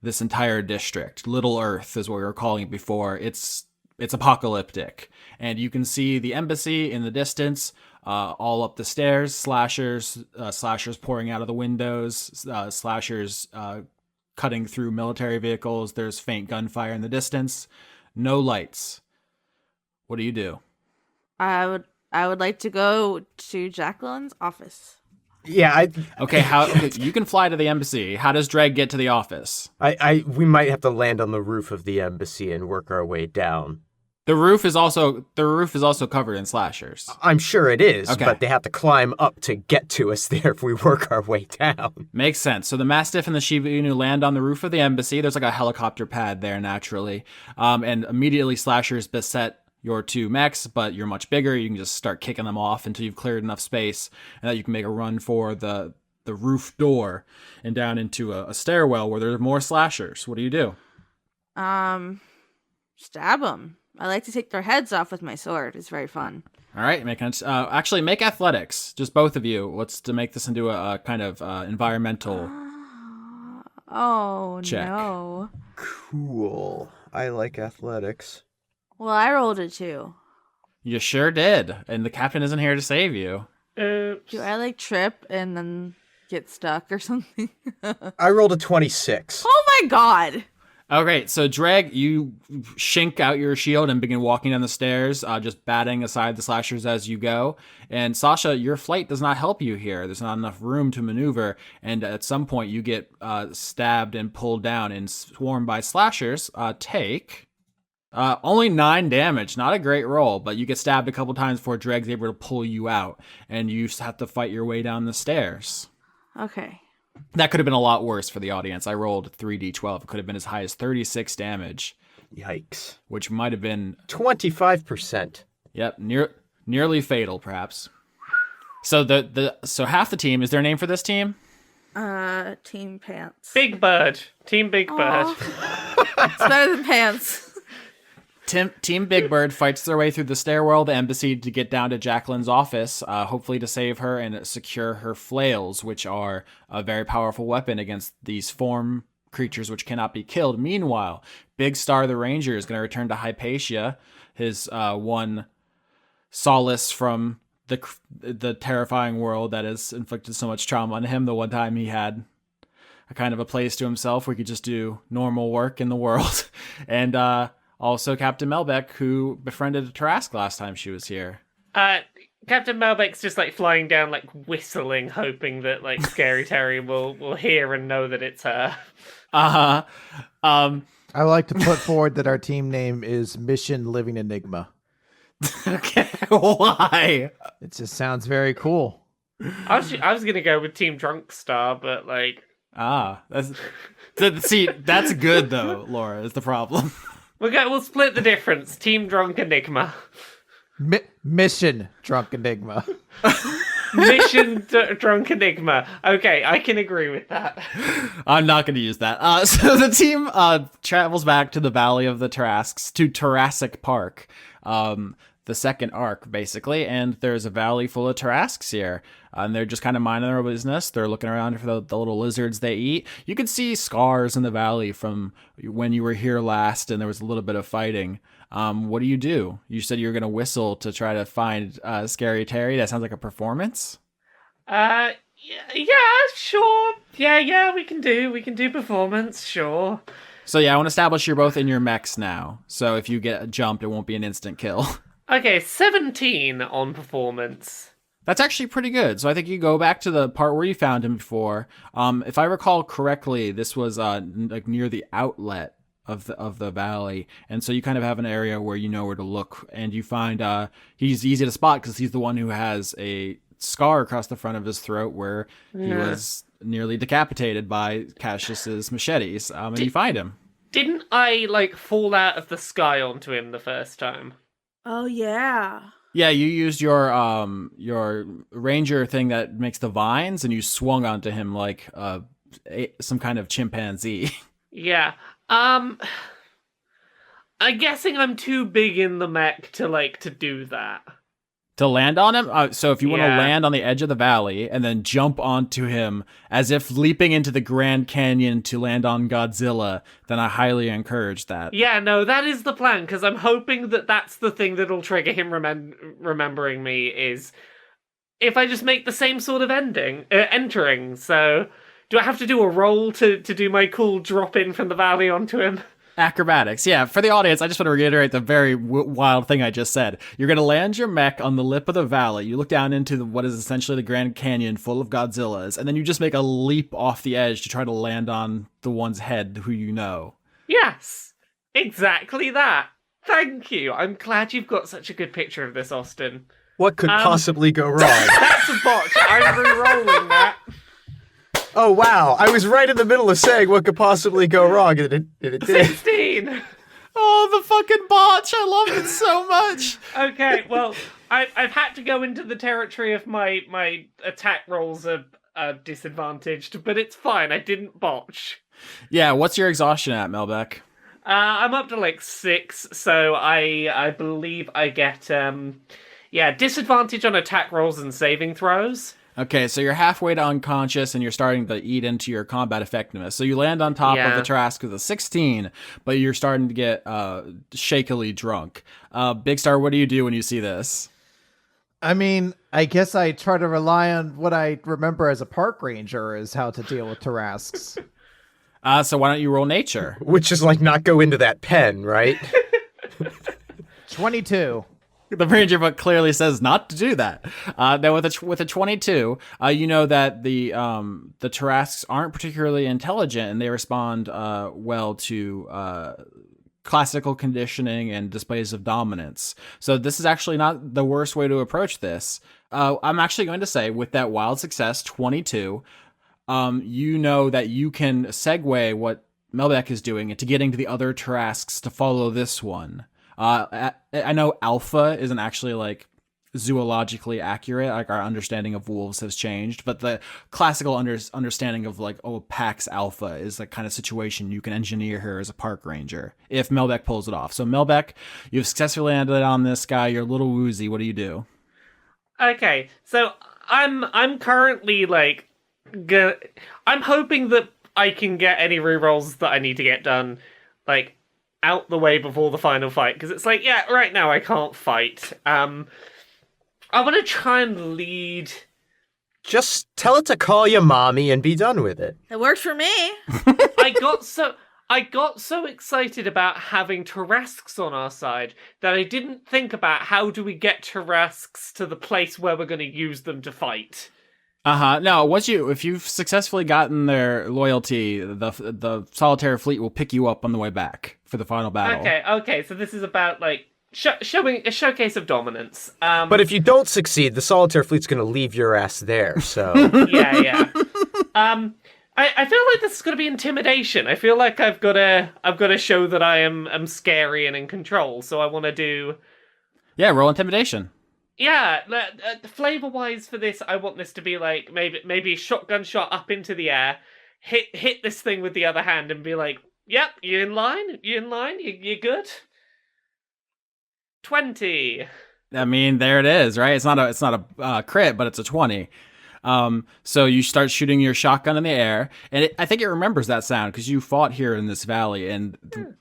this entire district. Little Earth is what we were calling it before. It's apocalyptic, and you can see the embassy in the distance, all up the stairs. Slashers pouring out of the windows. Slashers cutting through military vehicles. There's faint gunfire in the distance. No lights. What do you do? I would like to go to Jacqueline's office. Yeah, Okay, you can fly to the embassy. How does Dregg get to the office? we might have to land on the roof of the embassy and work our way down. The roof is also covered in slashers. I'm sure it is, Okay. but they have to climb up to get to us there if we work our way down. Makes sense. So the Mastiff and the Shiba Inu land on the roof of the embassy. There's like a helicopter pad there naturally. And immediately slashers beset your two mechs, but you're much bigger. You can just start kicking them off until you've cleared enough space and that you can make a run for the roof door and down into a stairwell where there's more slashers. What do you do? Stab them. I like to take their heads off with my sword. It's very fun. All right, make athletics. Just both of you. What's to make this into a kind of environmental Oh, check. no. Cool. I like athletics. Well, I rolled a 2. You sure did, and the captain isn't here to save you. Do I, like, trip and then get stuck or something? I rolled a 26. Oh, my God. Okay, so Dregg, you shink out your shield and begin walking down the stairs, just batting aside the slashers as you go. And Sasha, your flight does not help you here. There's not enough room to maneuver, and at some point you get stabbed and pulled down and swarmed by slashers. Take only 9 damage, not a great roll, but you get stabbed a couple times before Dregg's able to pull you out, and you have to fight your way down the stairs. Okay. That could have been a lot worse for the audience. I rolled 3d12. It could have been as high as 36 damage, Yikes. which might have been, 25%. yep, nearly fatal, perhaps. So so half the team, is there a name for this team? Team Pants. Big Bird. Team Big Bird. It's better than pants. Team Big Bird fights their way through the stairwell of the embassy to get down to Jacqueline's office, hopefully to save her and secure her flails, which are a very powerful weapon against these form creatures which cannot be killed. Meanwhile, Big Star the Ranger is going to return to Hypatia, his one solace from the terrifying world that has inflicted so much trauma on him. The one time he had a kind of a place to himself where he could just do normal work in the world. And also Captain Melbeck, who befriended a tarrasque last time she was here. Captain Melbeck's just like flying down, like whistling, hoping that like Scary Terry will hear and know that it's her. I like to put forward that our team name is Mission Living Enigma. Okay, why? It just sounds very cool. I was gonna go with Team Drunk Star, but like that's good though. Laura is the problem. We'll split the difference. Team Drunk Enigma. Mission Drunk Enigma. Mission Drunk Enigma. Okay, I can agree with that. I'm not going to use that. So the team travels back to the Valley of the Tarrasques, to Tarrasque Park, the second arc, basically, and there's a valley full of tarrasques here, and they're just kind of minding their business. They're looking around for the little lizards they eat. You can see scars in the valley from when you were here last, and there was a little bit of fighting. What do? You said you were going to whistle to try to find Scary Terry. That sounds like a performance. Yeah, sure. Yeah, we can do performance, sure. So yeah, I want to establish you're both in your mechs now. So if you get jumped, it won't be an instant kill. Okay, 17 on performance. That's actually pretty good. So I think you go back to the part where you found him before. If I recall correctly, this was like near the outlet of the valley, and so you kind of have an area where you know where to look, and you find he's easy to spot because he's the one who has a scar across the front of his throat where he was nearly decapitated by Cassius's machetes, and you find him. Didn't I like fall out of the sky onto him the first time? Oh yeah. Yeah, you used your ranger thing that makes the vines, and you swung onto him like some kind of chimpanzee. Yeah. I'm guessing I'm too big in the mech to do that. To land on him? So if you want to land on the edge of the valley and then jump onto him as if leaping into the Grand Canyon to land on Godzilla, then I highly encourage that. Yeah, no, that is the plan, because I'm hoping that that's the thing that'll trigger him remembering me, is if I just make the same sort of entering. So do I have to do a roll to do my cool drop in from the valley onto him? Acrobatics. Yeah, for the audience, I just want to reiterate the very wild thing I just said. You're going to land your mech on the lip of the valley. You look down into what is essentially the Grand Canyon full of Godzillas, and then you just make a leap off the edge to try to land on the one's head who you know. Yes, exactly that. Thank you. I'm glad you've got such a good picture of this, Austin. What could possibly go wrong? That's a botch. I'm re-rolling that. Oh, wow. I was right in the middle of saying what could possibly go wrong, and it did. 16! Oh, the fucking botch. I love it so much. Okay, well, I've had to go into the territory of my attack rolls are disadvantaged, but it's fine. I didn't botch. Yeah, what's your exhaustion at, Melbeck? I'm up to 6, so I believe I get disadvantage on attack rolls and saving throws. Okay, so you're halfway to unconscious and you're starting to eat into your combat effectiveness. So you land on top of the tarrasque with a 16, but you're starting to get shakily drunk. Big Star, what do you do when you see this? I mean, I guess I try to rely on what I remember as a park ranger is how to deal with tarrasques. So why don't you roll nature? Which is not go into that pen, right? 22. The ranger book clearly says not to do that. Now with a 22, you know that the tarrasques aren't particularly intelligent, and they respond well to classical conditioning and displays of dominance. So this is actually not the worst way to approach this. I'm actually going to say with that wild success, 22, you know that you can segue what Melbeck is doing into getting to the other tarrasques to follow this one. I know alpha isn't actually zoologically accurate. Our understanding of wolves has changed, but the classical understanding of Pax alpha is the kind of situation you can engineer here as a park ranger if Melbeck pulls it off. So Melbeck, you've successfully landed on this guy. You're a little woozy. What do you do? Okay, so I'm currently I'm hoping that I can get any rerolls that I need to get done, like, out the way before the final fight. Because it's like, yeah, right now I can't fight. I want to try and lead... Just tell it to call you mommy and be done with it. It worked for me. I got so excited about having tarrasques on our side that I didn't think about how do we get tarrasques to the place where we're going to use them to fight. No, if you've successfully gotten their loyalty, the solitary fleet will pick you up on the way back for the final battle. Okay. So this is about like showing a showcase of dominance. But if you don't succeed, the solitaire fleet's going to leave your ass there. So yeah. I feel like this is going to be intimidation. I feel like I've got to show that I am scary and in control. So I want to do. Yeah, roll intimidation. Yeah, flavor-wise for this, I want this to be like maybe a shotgun shot up into the air, hit this thing with the other hand, and be like, "Yep, you in line? You good?" 20. I mean, there it is, right? It's not a crit, but it's a 20. So you start shooting your shotgun in the air, and I think it remembers that sound because you fought here in this valley, and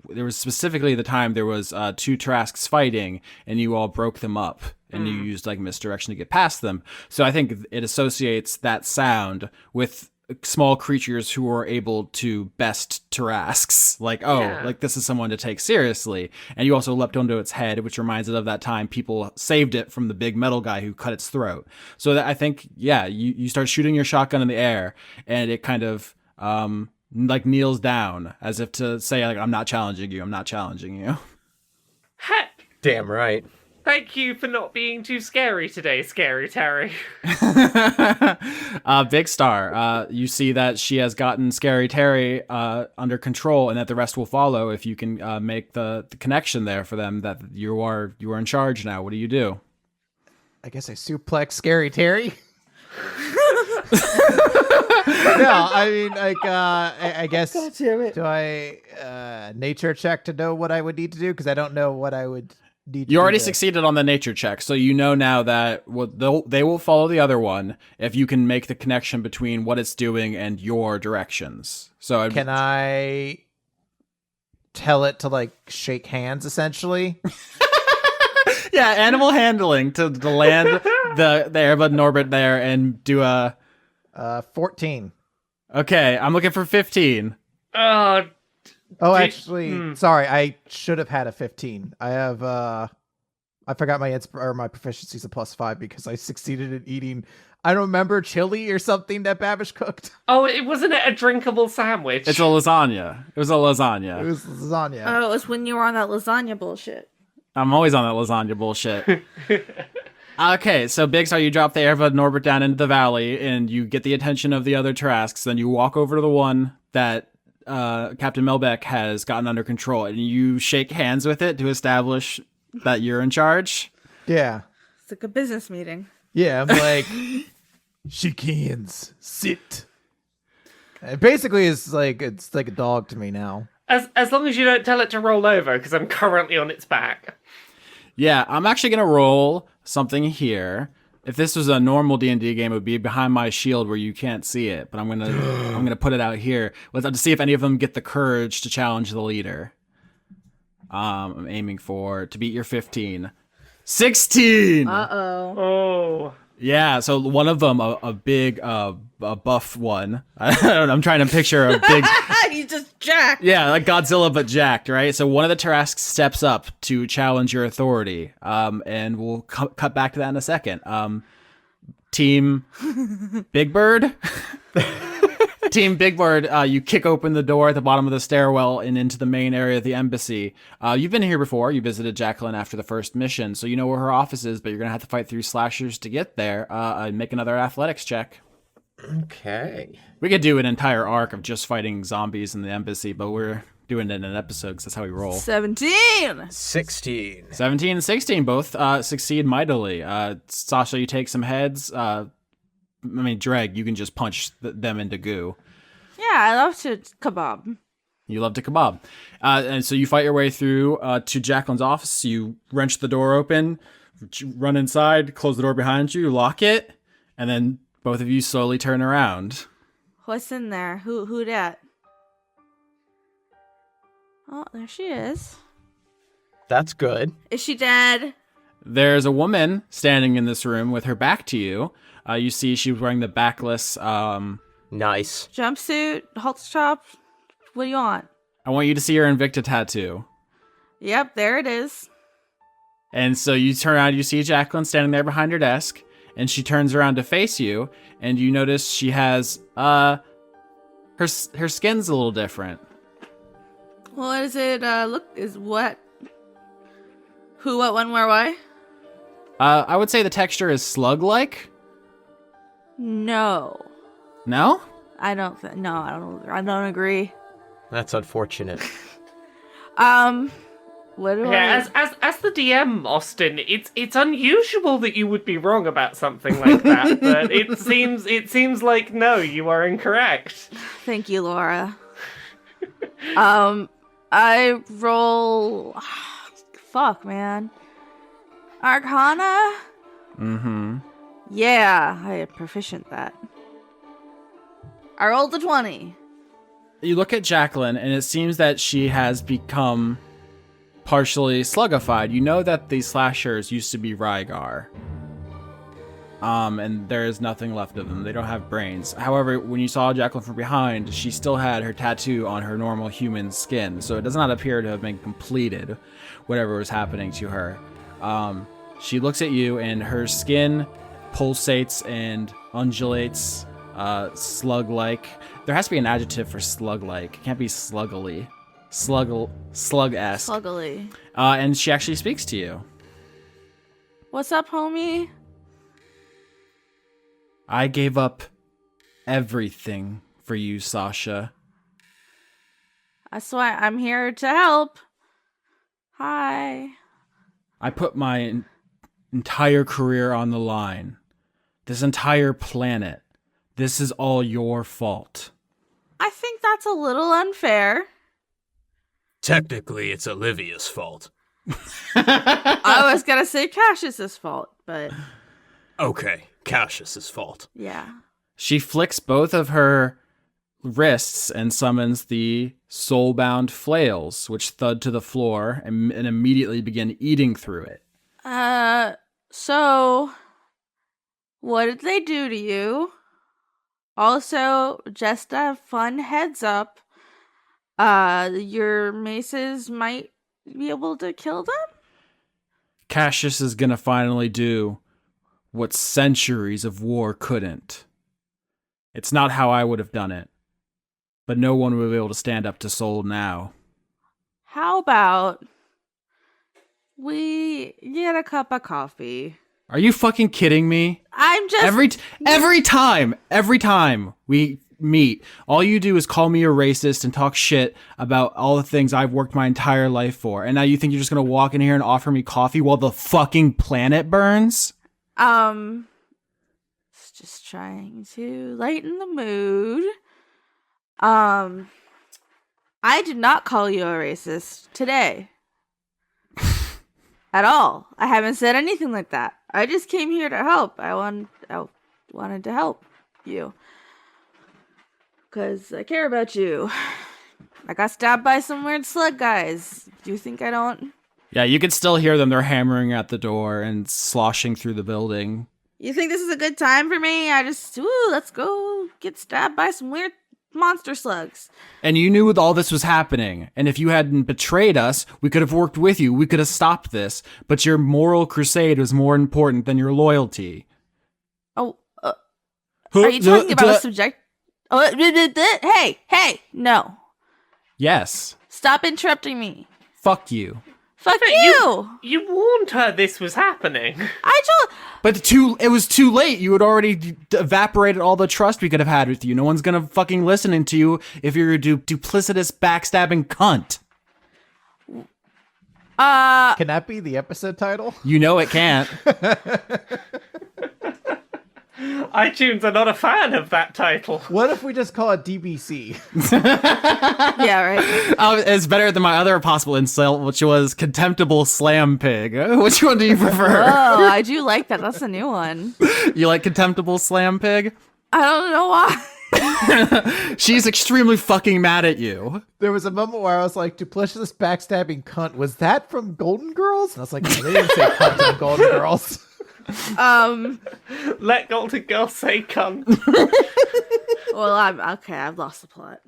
there was specifically the time there was 2 tarrasques fighting, and you all broke them up, and you used like misdirection to get past them. So I think it associates that sound with small creatures who are able to best tarrasques. Like, like this is someone to take seriously. And you also leapt onto its head, which reminds it of that time people saved it from the big metal guy who cut its throat. So that I think, you start shooting your shotgun in the air, and it kind of like kneels down as if to say, like, I'm not challenging you. Heck, damn right. thank you for not being too scary today, Scary Terry. Big Star, you see that she has gotten Scary Terry under control, and that the rest will follow if you can make the connection there for them that you are in charge now. What do you do? I guess I suplex Scary Terry. No, I mean, like, I guess, do I nature check to know what I would need to do? Because I don't know what I would need to You already do. succeeded on the nature check, so you know now that they will follow the other one if you can make the connection between what it's doing and your directions. So Can I tell it to, like, shake hands, essentially? Yeah, animal handling to land the Airbud Norbert there and do a... 14. Okay, I'm looking for 15. Oh, actually, sorry, I should have had a 15. I have, I forgot my proficiency's a +5 because I succeeded in eating, I don't remember, chili or something that Babish cooked. Oh, it wasn't a drinkable sandwich. It's a lasagna. It was a lasagna. It was lasagna. Oh, it was when you were on that lasagna bullshit. I'm always on that lasagna bullshit. Okay, so Big Star, you drop the Airbud Norbert down into the valley, and you get the attention of the other tarrasques. Then you walk over to the one that Captain Melbeck has gotten under control, and you shake hands with it to establish that you're in charge. Yeah. It's like a business meeting. Yeah, I'm like, shake hands, sit. It basically it's like a dog to me now. As long as you don't tell it to roll over, because I'm currently on its back. Yeah, I'm actually gonna roll something here. If this was a normal D&D game, it would be behind my shield where you can't see it. But I'm gonna put it out here to see if any of them get the courage to challenge the leader. I'm aiming for to beat your 15. 16. Oh. Yeah, so one of them, a big, a buff one. I don't know, I'm trying to picture a big... He's just jacked. Yeah, like Godzilla, but jacked, right? So one of the tarrasques steps up to challenge your authority, and we'll cut back to that in a second. Team Big Bird? Team Big Bird, you kick open the door at the bottom of the stairwell and into the main area of the embassy. You've been here before. You visited Jacqueline after the first mission, so you know where her office is, but you're going to have to fight through slashers to get there. Make another athletics check. Okay. We could do an entire arc of just fighting zombies in the embassy, but we're doing it in an episode because that's how we roll. 17. 16. 17 and 16 both succeed mightily. Sasha, you take some heads. Dregg, you can just punch them into goo. Yeah, I love to kebab. You love to kebab. And so you fight your way through to Jacqueline's office. You wrench the door open, run inside, close the door behind you, lock it, and then both of you slowly turn around. What's in there? Who that? Oh, there she is. That's good. Is she dead? There's a woman standing in this room with her back to you. You see she was wearing the backless. Nice. Jumpsuit, halter top. What do you want? I want you to see her Invicta tattoo. Yep, there it is. And so you turn around, you see Jacqueline standing there behind her desk, and she turns around to face you, and you notice she has her skin's a little different. What is it? Is what? Who, what, when, where, why? I would say the texture is slug-like. No. No? I don't agree. That's unfortunate. What do Yeah, as the DM, Austin, it's unusual that you would be wrong about something like that, but it seems like no, you are incorrect. Thank you, Laura. I roll. Fuck, man. Arcana? Mm-hmm. Yeah, I am proficient that. I rolled a 20. You look at Jacqueline, and it seems that she has become partially slugified. You know that the slashers used to be Rygar. And there is nothing left of them. They don't have brains. However, when you saw Jacqueline from behind, she still had her tattoo on her normal human skin, so it does not appear to have been completed, whatever was happening to her. She looks at you, and her skin pulsates and undulates, slug-like. There has to be an adjective for slug-like. It can't be sluggily. Slug-esque. Sluggily. And she actually speaks to you. What's up, homie? I gave up everything for you, Sasha. That's why I'm here to help. Hi. I put my entire career on the line. This entire planet. This is all your fault. I think that's a little unfair. Technically, it's Olivia's fault. I was gonna say Cassius's fault, but... Okay, Cassius's fault. Yeah. She flicks both of her wrists and summons the soul-bound flails, which thud to the floor and immediately begin eating through it. So... what did they do to you? Also, just a fun heads up, your maces might be able to kill them? Cassius is gonna finally do what centuries of war couldn't. It's not how I would have done it, but no one will be able to stand up to Soul now. How about we get a cup of coffee? Are you fucking kidding me? I'm just... Every time we meet, all you do is call me a racist and talk shit about all the things I've worked my entire life for. And now you think you're just gonna walk in here and offer me coffee while the fucking planet burns? It's just trying to lighten the mood. I did not call you a racist today. At all. I haven't said anything like that. I just came here to help. I wanted to help you. Because I care about you. I got stabbed by some weird slug guys. Do you think I don't? Yeah, you can still hear them. They're hammering at the door and sloshing through the building. You think this is a good time for me? Let's go get stabbed by some weird monster slugs. And you knew all this was happening. And if you hadn't betrayed us, we could have worked with you. We could have stopped this. But your moral crusade was more important than your loyalty. Oh, are you talking about a subject? Oh, hey, no. Yes. Stop interrupting me. Fuck you. Fuck you! You warned her this was happening. But it was too late. You had already evaporated all the trust we could have had with you. No one's gonna fucking listen to you if you're a duplicitous, backstabbing cunt. Can that be the episode title? You know it can't. iTunes are not a fan of that title. What if we just call it DBC? Yeah, right. It's better than my other possible insult, which was contemptible slam pig. Which one do you prefer? Oh, I do like that. That's a new one. You like contemptible slam pig? I don't know why. She's extremely fucking mad at you. There was a moment where I was like, duplicitous backstabbing cunt. Was that from Golden Girls? And I was like, no, they didn't say cunt in Golden Girls. Let Golden Girl say cunt. Well, I've lost the plot.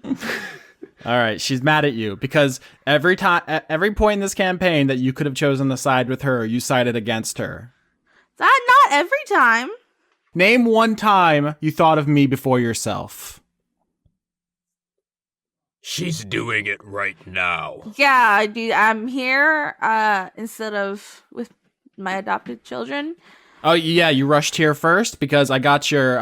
All right, she's mad at you because every point in this campaign that you could have chosen to side with her, you sided against her. That not every time. Name one time you thought of me before yourself. She's doing it right now. Yeah, I'm here instead of with my adopted children. Oh, yeah, you rushed here first because I got your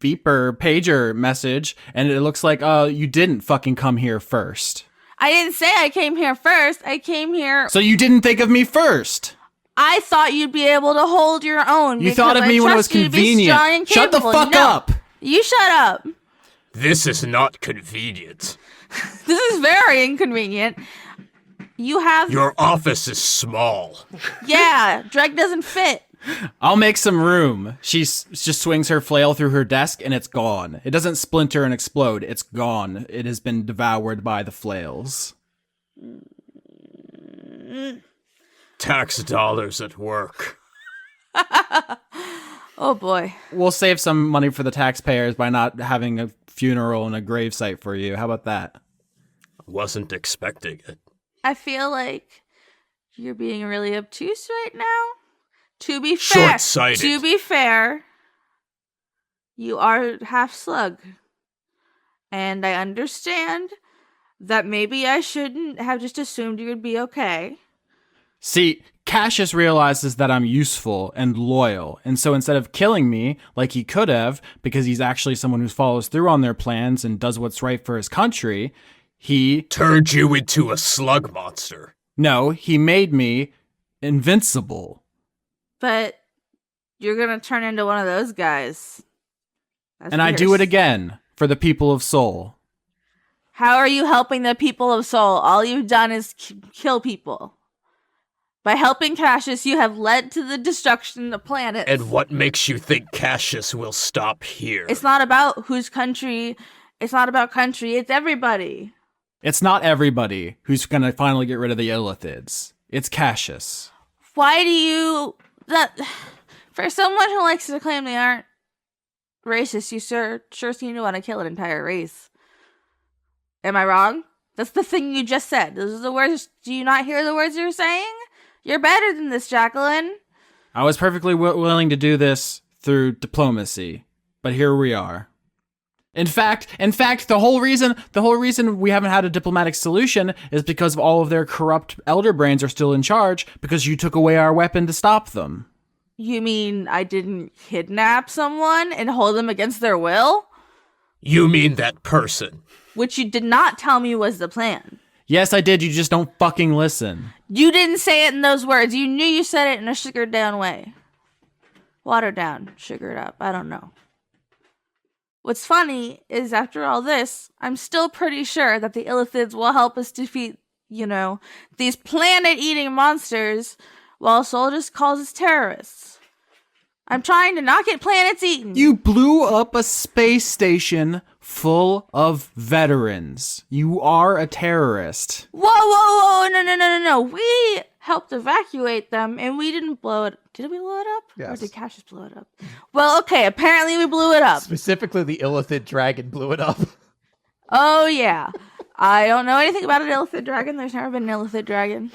beeper pager message, and it looks like you didn't fucking come here first. I didn't say I came here first. I came here... So you didn't think of me first? I thought you'd be able to hold your own. You thought of me when it was convenient. Shut the fuck up! You shut up. This is not convenient. This is very inconvenient. You have... Your office is small. Yeah, Dregg doesn't fit. I'll make some room. She just swings her flail through her desk and it's gone. It doesn't splinter and explode. It's gone. It has been devoured by the flails. Tax dollars at work. Oh boy. We'll save some money for the taxpayers by not having a funeral and a gravesite for you. How about that? Wasn't expecting it. I feel like you're being really obtuse right now. To be fair, short-sighted. To be fair, you are half slug. And I understand that maybe I shouldn't have just assumed you would be okay. See, Cassius realizes that I'm useful and loyal, and so instead of killing me like he could have, because he's actually someone who follows through on their plans and does what's right for his country, he... turned you into a slug monster. No, he made me invincible. But you're gonna turn into one of those guys. That's and I do it again for the people of Sol. How are you helping the people of Sol? All you've done is kill people. By helping Cassius, you have led to the destruction of planets. And what makes you think Cassius will stop here? It's not about whose country. It's not about country. It's everybody. It's not everybody who's gonna finally get rid of the Illithids. It's Cassius. Why do you... That for someone who likes to claim they aren't racist, you sure seem to want to kill an entire race. Am I wrong? That's the thing you just said. Those are the words. Do you not hear the words you're saying? You're better than this, Jacqueline. I was perfectly willing to do this through diplomacy, but here we are. In fact, the whole reason we haven't had a diplomatic solution is because of all of their corrupt elder brains are still in charge because you took away our weapon to stop them. You mean I didn't kidnap someone and hold them against their will? You mean that person. Which you did not tell me was the plan. Yes, I did. You just don't fucking listen. You didn't say it in those words. You knew you said it in a sugared down way. Watered down, sugared up. I don't know. What's funny is after all this, I'm still pretty sure that the Illithids will help us defeat, these planet-eating monsters while Sol just calls us terrorists. I'm trying to not get planets eaten. You blew up a space station full of veterans. You are a terrorist. Whoa, no. We helped evacuate them and we didn't blow it. Did we blow it up? Yes. Or did Cassius blow it up? Well, okay, apparently we blew it up. Specifically, the Illithid dragon blew it up. Oh, yeah. I don't know anything about an Illithid dragon. There's never been an Illithid dragon.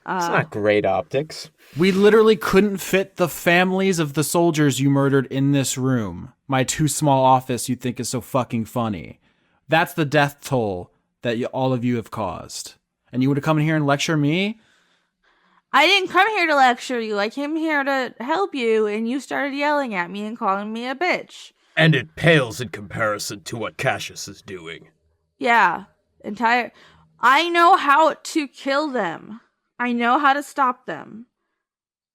It's not great optics. We literally couldn't fit the families of the soldiers you murdered in this room. My too small office you think is so fucking funny. That's the death toll that all of you have caused. And you would have come in here and lecture me? I didn't come here to lecture you. I came here to help you, and you started yelling at me and calling me a bitch. And it pales in comparison to what Cassius is doing. Yeah. I know how to kill them. I know how to stop them.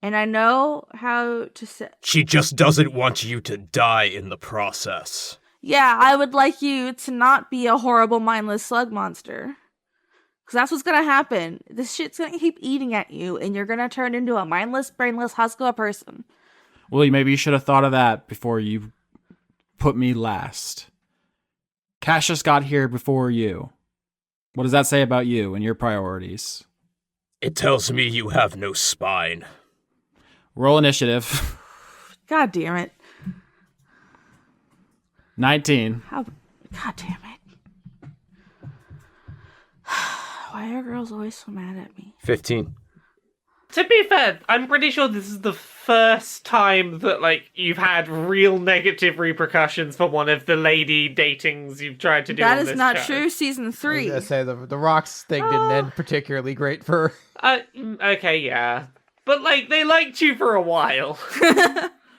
And I know how to She just doesn't want you to die in the process. Yeah, I would like you to not be a horrible, mindless slug monster. Because that's what's going to happen. This shit's going to keep eating at you, and you're going to turn into a mindless, brainless husk of a person. Well, maybe you should have thought of that before you put me last. Cassius got here before you. What does that say about you and your priorities? It tells me you have no spine. Roll initiative. God damn it. 19. God damn it. Why are girls always so mad at me? 15. To be fair, I'm pretty sure this is the first time that, like, you've had real negative repercussions for one of the lady datings you've tried to do That on is this not show. true. Season 3. I was gonna say the rocks thing didn't end particularly great for her. Okay, yeah. But, like, they liked you for a while.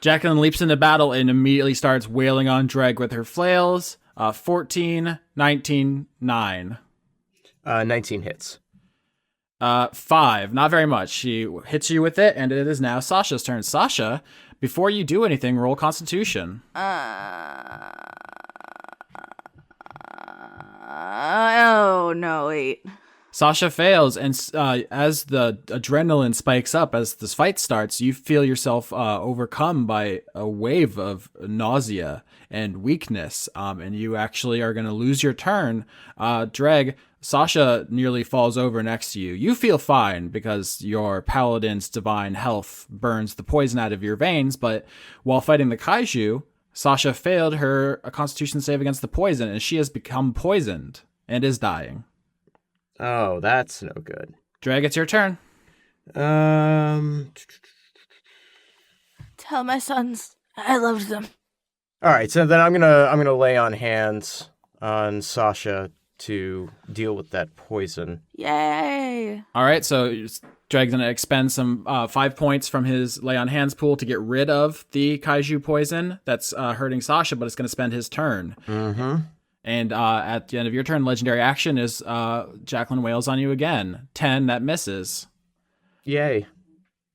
Jacqueline leaps into battle and immediately starts wailing on Dregg with her flails. 14, 19, 9. 19 hits. 5. Not very much. She hits you with it, and it is now Sasha's turn. Sasha, before you do anything, roll Constitution. Oh, no, wait. Sasha fails, and as the adrenaline spikes up, as this fight starts, you feel yourself overcome by a wave of nausea and weakness, and you actually are going to lose your turn. Dregg, Sasha nearly falls over next to you. You feel fine because your paladin's divine health burns the poison out of your veins, but while fighting the kaiju, Sasha failed her constitution save against the poison, and she has become poisoned and is dying. Oh, that's no good. Dregg, it's your turn. Tell my sons I loved them. All right, so then I'm gonna lay on hands on Sasha to deal with that poison. Yay. All right, so Dregg's going to expend some 5 points from his lay on hands pool to get rid of the kaiju poison that's hurting Sasha, but it's going to spend his turn. Mm-hmm. And at the end of your turn, legendary action is Jacqueline wails on you again. 10, that misses. Yay.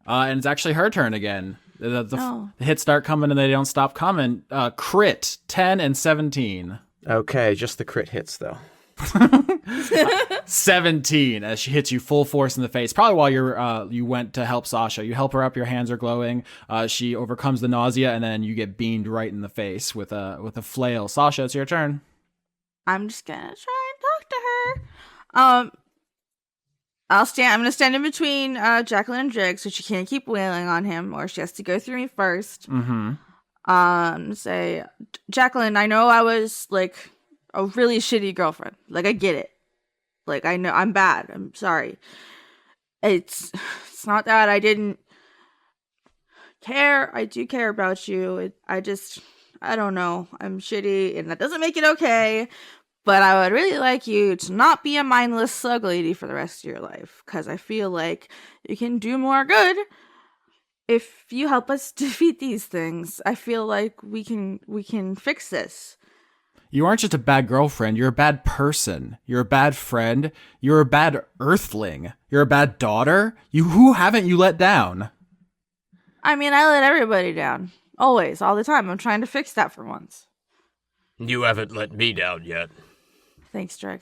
And it's actually her turn again. The Oh. hits start coming and they don't stop coming. Crit, 10 and 17. Okay, just the crit hits, though. 17 as she hits you full force in the face. Probably while you went to help Sasha. You help her up, your hands are glowing. She overcomes the nausea, and then you get beamed right in the face with a flail. Sasha, it's your turn. I'm just gonna try and talk to her. I'm gonna stand in between Jacqueline and Dregg so she can't keep wailing on him, or she has to go through me first. Mm-hmm. Say, Jacqueline, I know I was like a really shitty girlfriend. Like, I get it. Like, I know I'm bad. I'm sorry. It's not that I didn't care. I do care about you. I don't know. I'm shitty, and that doesn't make it okay. But I would really like you to not be a mindless slug lady for the rest of your life, because I feel like you can do more good if you help us defeat these things. I feel like we can fix this. You aren't just a bad girlfriend. You're a bad person. You're a bad friend. You're a bad earthling. You're a bad daughter. Who haven't you let down? I mean, I let everybody down. Always, all the time. I'm trying to fix that for once. You haven't let me down yet. Thanks, Dregg.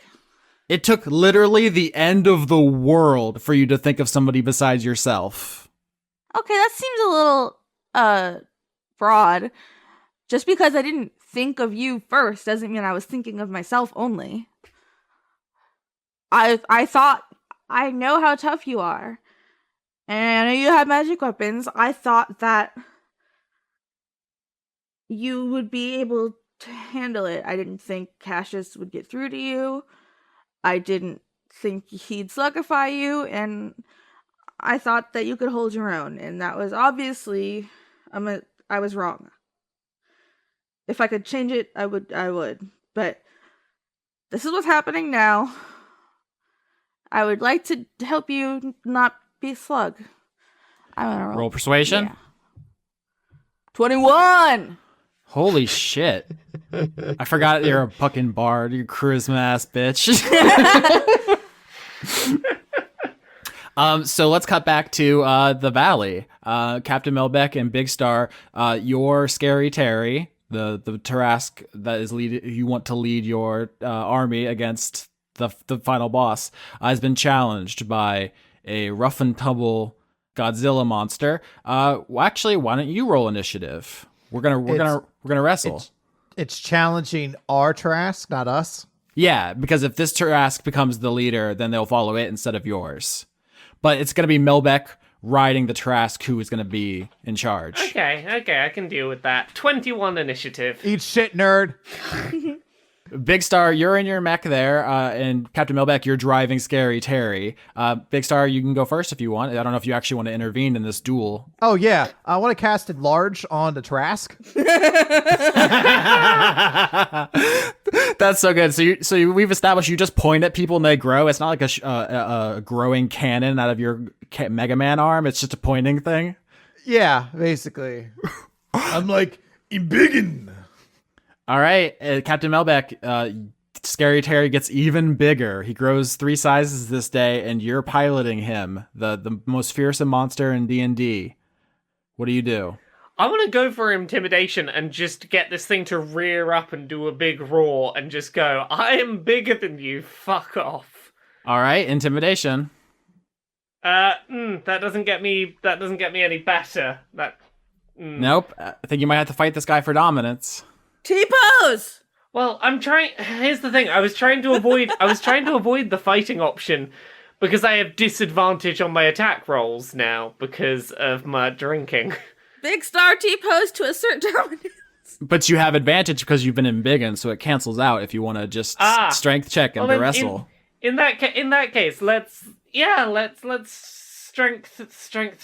It took literally the end of the world for you to think of somebody besides yourself. Okay, that seems a little, broad. Just because I didn't think of you first doesn't mean I was thinking of myself only. I thought, I know how tough you are. And I know you have magic weapons. I thought that you would be able to handle it. I didn't think Cassius would get through to you. I didn't think he'd slugify you, and I thought that you could hold your own, and that was obviously, I was wrong. If I could change it, I would. But this is what's happening now. I would like to help you not be a slug. I'm gonna Roll persuasion. Yeah. 21! Holy shit. I forgot you're a fucking bard, you charisma ass bitch. So let's cut back to the valley. Captain Melbeck and Big Star, your scary Terry, the tarrasque that is you want to lead your army against the final boss, has been challenged by a rough and tumble Godzilla monster. Actually, why don't you roll initiative? We're gonna wrestle. it's challenging our tarrasque, not us. Yeah, because if this tarrasque becomes the leader, then they'll follow it instead of yours. But it's going to be Melbeck riding the tarrasque who is going to be in charge. Okay, I can deal with that. 21 initiative. Eat shit, nerd. Big Star, you're in your mech there, and Captain Melbeck, you're driving Scary Terry. Big Star, you can go first if you want. I don't know if you actually want to intervene in this duel. Oh, yeah. I want to cast Enlarge on the tarrasque. That's so good. So we've established you just point at people and they grow. It's not like a growing cannon out of your Mega Man arm. It's just a pointing thing. Yeah, basically. I'm like, embiggen. All right, Captain Melbeck, Scary Terry gets even bigger. He grows 3 sizes this day, and you're piloting him, the most fearsome monster in D&D. What do? I want to go for intimidation and just get this thing to rear up and do a big roar and just go, I am bigger than you, fuck off. All right, intimidation. That doesn't get me any better. Nope, I think you might have to fight this guy for dominance. T-pose! Well, here's the thing. I was trying to avoid the fighting option because I have disadvantage on my attack rolls now because of my drinking. Big Star T-pose to assert dominance. But you have advantage because you've been embiggened, so it cancels out if you want to just strength check and wrestle. In that case, let's strength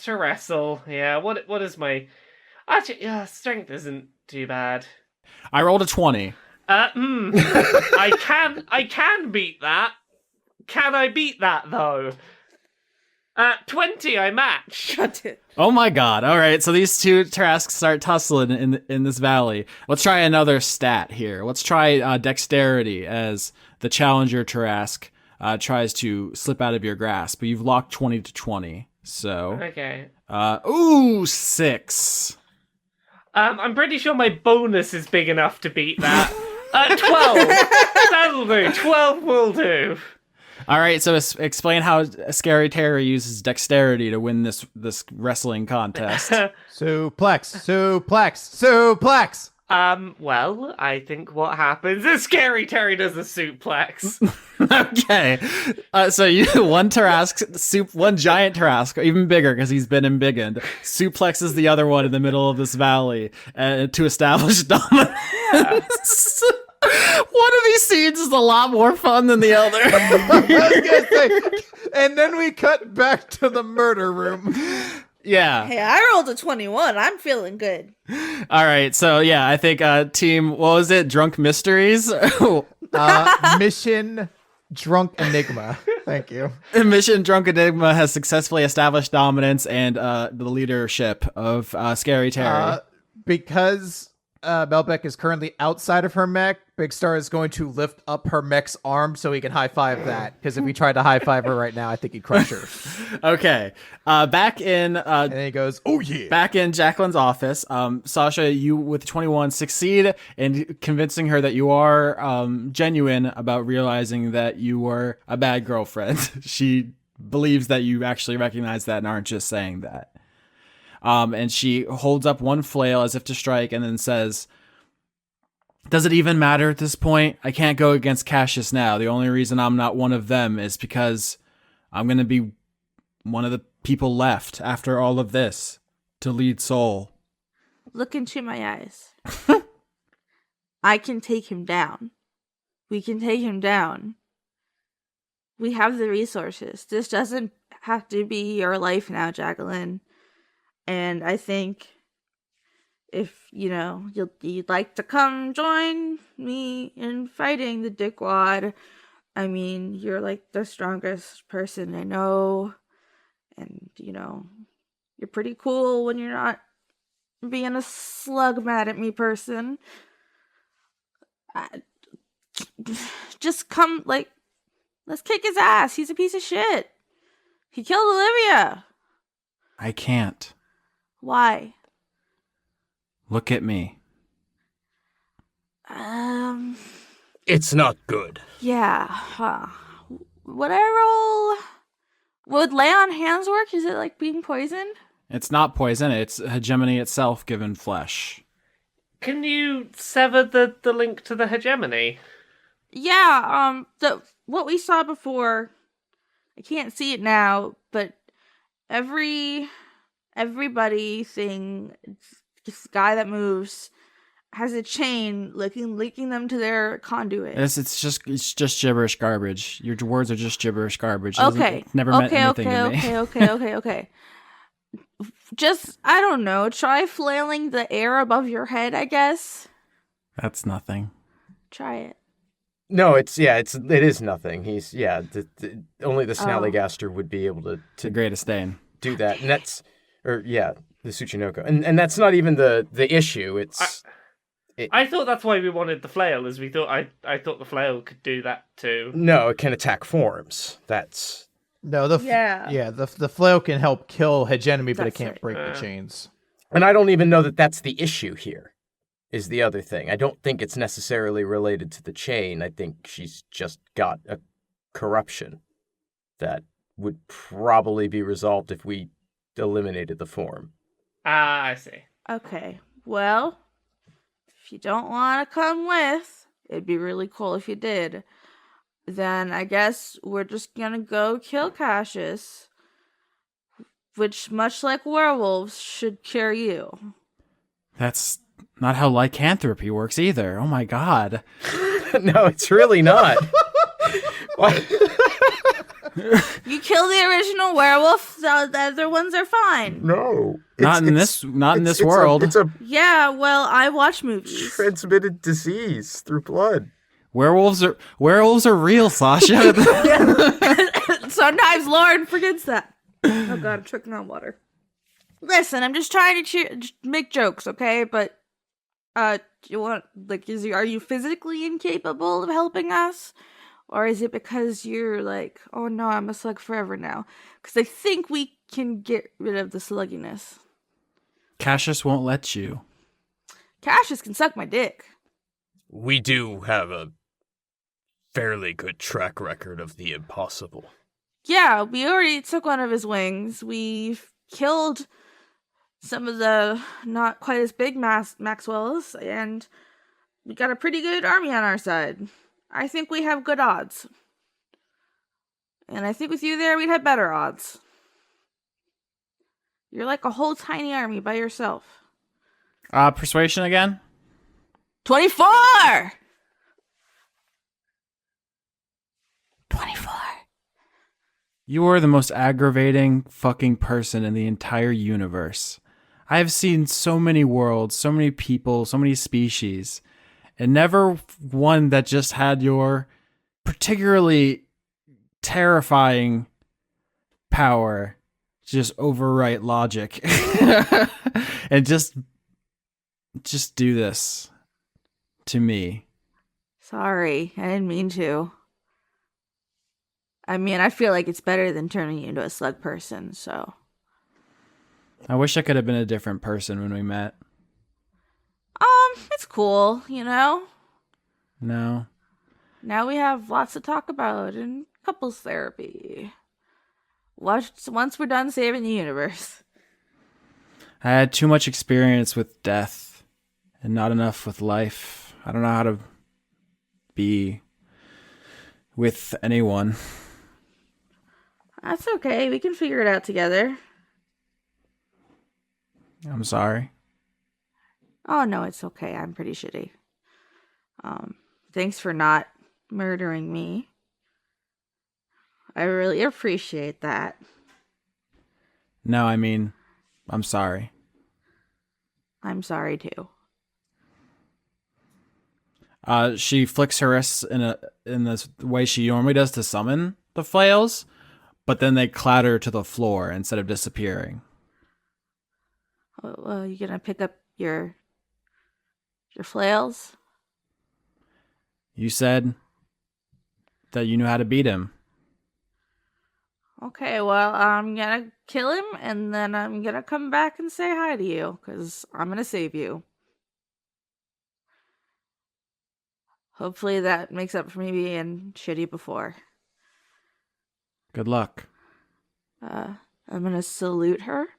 to wrestle. Yeah, what is my strength isn't too bad. I rolled a 20. I can beat that. Can I beat that though? 20, I match. Got it. Oh my god. All right, so these two tarrasques start tussling in this valley. Let's try another stat here. Let's try dexterity as the challenger tarrasque tries to slip out of your grasp. But you've locked 20 to 20. So okay. 6. I'm pretty sure my bonus is big enough to beat that. 12. That'll do. 12 will do. All right, so explain how Scary Terry uses dexterity to win this wrestling contest. Suplex. Well, I think what happens is Scary Terry does a suplex. Okay. So you one giant tarrasque, even bigger because he's been embiggened, suplexes the other one in the middle of this valley to establish dominance. Yeah. One of these scenes is a lot more fun than the other. I was gonna say, and then we cut back to the murder room. Yeah. Hey, I rolled a 21. I'm feeling good. All right. So, yeah, I think team, what was it? Drunk Mysteries? Mission Drunk Enigma. Thank you. Mission Drunk Enigma has successfully established dominance and the leadership of Scary Terry. Because Melbeck is currently outside of her mech, Big Star is going to lift up her mech's arm so he can high-five that. Because if we tried to high-five her right now, I think he'd crush her. Okay. Back in... and then he goes, oh yeah! Back in Jacqueline's office, Sasha, you with 21 succeed in convincing her that you are genuine about realizing that you were a bad girlfriend. She believes that you actually recognize that and aren't just saying that. And she holds up one flail as if to strike and then says, does it even matter at this point? I can't go against Cassius now. The only reason I'm not one of them is because I'm going to be one of the people left after all of this to lead Soul. Look into my eyes. I can take him down. We can take him down. We have the resources. This doesn't have to be your life now, Jacqueline. And I think if, you'd like to come join me in fighting the dickwad, I mean, you're like the strongest person I know. And, you're pretty cool when you're not being a slug mad at me person. Just come, let's kick his ass. He's a piece of shit. He killed Olivia. I can't. Why? Look at me. It's not good. Yeah. Would I roll? Would lay on hands work? Is it like being poisoned? It's not poison. It's hegemony itself given flesh. Can you sever the link to the hegemony? Yeah, what we saw before, I can't see it now, but everybody thing, this guy that moves has a chain linking them to their conduit. It's just gibberish garbage. Your words are just gibberish garbage. It never meant anything to me. Okay. Just, I don't know, try flailing the air above your head, I guess. That's nothing. Try it. No, it is nothing. He's only the Snallygaster would be able to The greatest Dane. do that, and the Tsuchinoko, and that's not even the issue. I thought that's why we wanted the flail, is we thought I thought the flail could do that too. No, it can attack forms. That's No, the flail can help kill hegemony, but it can't break the chains. And I don't even know that that's the issue here, is the other thing. I don't think it's necessarily related to the chain. I think she's just got a corruption that would probably be resolved if we eliminated the form. Ah, I see. Okay, well, if you don't want to come with, it'd be really cool if you did. Then I guess we're just gonna go kill Cassius, which, much like werewolves, should cure you. That's not how lycanthropy works either. Oh my god. No, it's really not. Why? You kill the original werewolf, the other ones are fine. No. Not in this world. It's a Yeah, well, I watch movies. transmitted disease through blood. Werewolves are real, Sasha. Sometimes Lauren forgets that. Oh god, I'm choking on water. Listen, I'm just trying to make jokes, okay? But, you want, like, are you physically incapable of helping us? Or is it because you're like, oh no, I'm a slug forever now? Because I think we can get rid of the slugginess. Cassius won't let you. Cassius can suck my dick. We do have a fairly good track record of the impossible. Yeah, we already took one of his wings. We've killed some of the not quite as big Maxwells, and we got a pretty good army on our side. I think we have good odds. And I think with you there, we'd have better odds. You're like a whole tiny army by yourself. Persuasion again? 24! 24. You are the most aggravating fucking person in the entire universe. I have seen so many worlds, so many people, so many species, and never one that just had your particularly terrifying power to just overwrite logic and just do this to me. Sorry, I didn't mean to. I mean, I feel like it's better than turning you into a slug person, so. I wish I could have been a different person when we met. It's cool, you know? No. Now we have lots to talk about in couples therapy. Once we're done saving the universe. I had too much experience with death and not enough with life. I don't know how to be with anyone. That's okay. We can figure it out together. I'm sorry. Oh, no, it's okay. I'm pretty shitty. Thanks for not murdering me. I really appreciate that. No, I mean, I'm sorry. I'm sorry, too. She flicks her wrists in the way she normally does to summon the flails, but then they clatter to the floor instead of disappearing. Oh, you gonna pick up your flails? You said that you knew how to beat him. Okay, well, I'm gonna kill him, and then I'm gonna come back and say hi to you, because I'm gonna save you. Hopefully that makes up for me being shitty before. Good luck. I'm gonna salute her.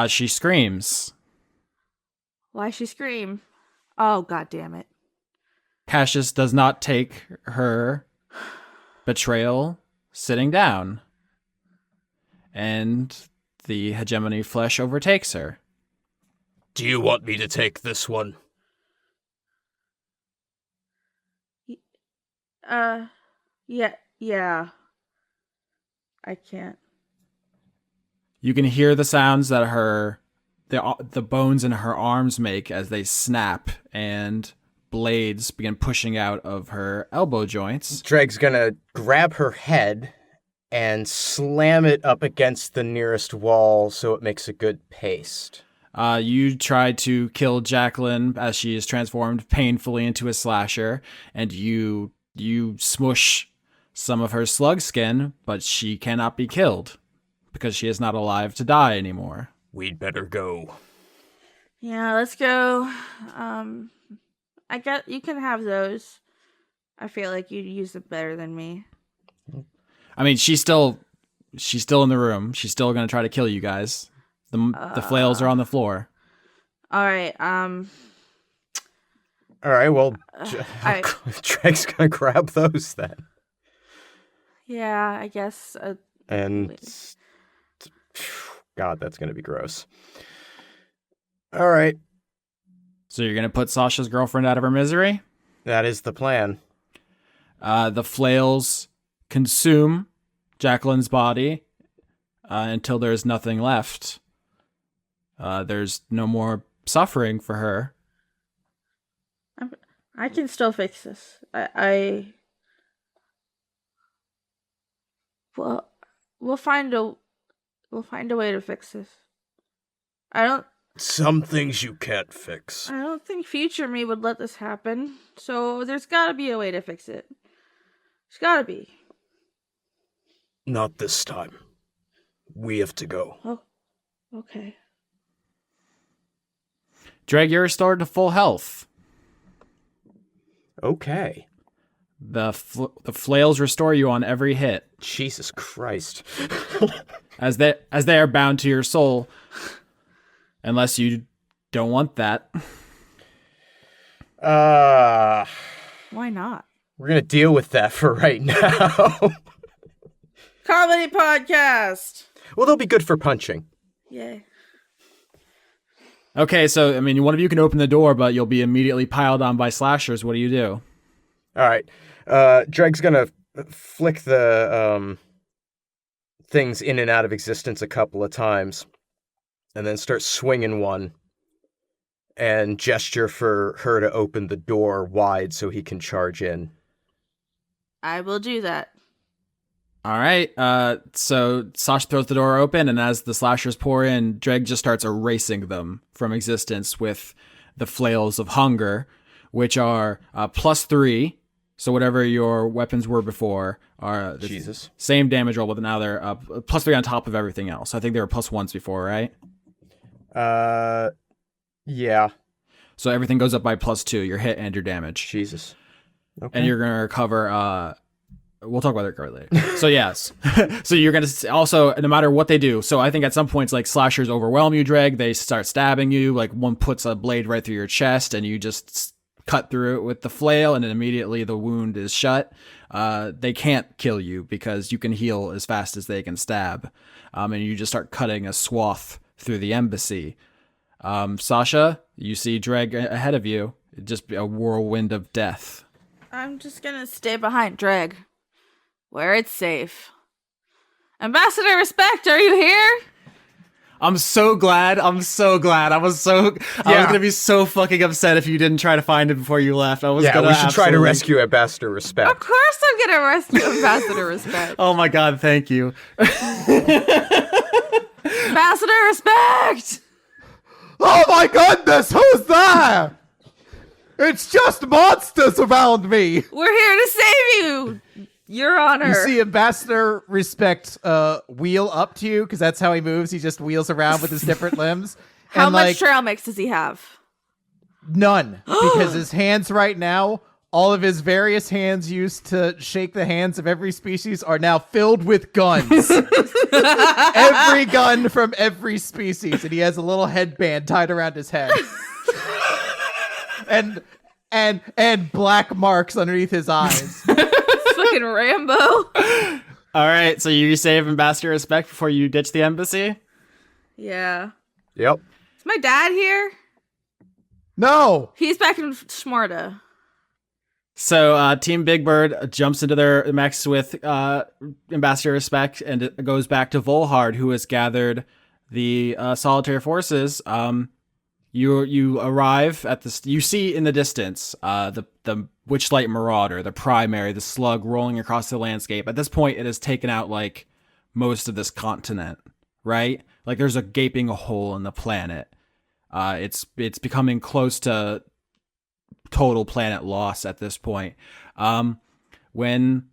She screams. Why she scream? Oh, god damn it. Cassius does not take her betrayal sitting down. And the hegemony flesh overtakes her. Do you want me to take this one? Yeah. I can't. You can hear the sounds that the bones in her arms make as they snap, and blades begin pushing out of her elbow joints. Dregg's gonna grab her head and slam it up against the nearest wall so it makes a good paste. You try to kill Jacqueline as she is transformed painfully into a slasher, and you smush some of her slug skin, but she cannot be killed because she is not alive to die anymore. We'd better go. Yeah, let's go. I get you can have those. I feel like you'd use them better than me. I mean, she's still in the room. She's still going to try to kill you guys. The flails are on the floor. All right. All right. Well, Dregg's gonna grab those then. Yeah, I guess. And God, that's gonna be gross. All right. So you're going to put Sasha's girlfriend out of her misery? That is the plan. The flails consume Jacqueline's body until there's nothing left. There's no more suffering for her. I can still fix this. Well, we'll find a way to fix this. Some things you can't fix. I don't think future me would let this happen. So there's got to be a way to fix it. There's got to be. Not this time. We have to go. Oh, okay. Dregg, you're restored to full health. Okay. The flails restore you on every hit. Jesus Christ. as they are bound to your soul. Unless you don't want that. Why not? We're going to deal with that for right now. Comedy podcast! Well, they'll be good for punching. Yay. Okay, so, I mean, one of you can open the door, but you'll be immediately piled on by slashers. What do you do? All right. Dregg's going to flick the things in and out of existence a couple of times. And then start swinging one and gesture for her to open the door wide so he can charge in. I will do that. All right. So Sasha throws the door open, and as the slashers pour in, Dregg just starts erasing them from existence with the flails of hunger, which are +3. So whatever your weapons were before are the same damage roll, but now they're +3 on top of everything else. I think they were +1s before, right? Yeah. So everything goes up by +2, your hit and your damage. Jesus. Okay. And you're going to recover, we'll talk about that later. So yes. So you're going to also, no matter what they do. So I think at some points, like slashers overwhelm you, Dregg. They start stabbing you. Like one puts a blade right through your chest and you just cut through it with the flail and then immediately the wound is shut. They can't kill you because you can heal as fast as they can stab. And you just start cutting a swath through the embassy. Sasha, you see Dregg ahead of you. Just a whirlwind of death. I'm just gonna stay behind Dregg, where it's safe. Ambassador Respect, are you here? I'm so glad. I was gonna be so fucking upset if you didn't try to find him before you left. We should try to rescue Ambassador Respect. Of course I'm gonna rescue Ambassador Respect. Oh my god, thank you. Ambassador Respect! Oh my goodness, who's there? It's just monsters around me. We're here to save you, Your Honor. You see Ambassador Respect wheel up to you, because that's how he moves. He just wheels around with his different limbs. How much trail mix does he have? None, because his hands right now, all of his various hands used to shake the hands of every species are now filled with guns. Every gun from every species, and he has a little headband tied around his head. and black marks underneath his eyes. Fucking Rambo. All right, so you save Ambassador Respect before you ditch the embassy? Yeah. Yep. Is my dad here? No. He's back in Smarta. So Team Big Bird jumps into their mechs with Ambassador Respect, and it goes back to Volhard, who has gathered the solitary forces. You arrive at this. You see in the distance the Witchlight Marauder, the primary, the slug rolling across the landscape. At this point, it has taken out like most of this continent, right? Like there's a gaping hole in the planet. It's becoming close to total planet loss at this point. When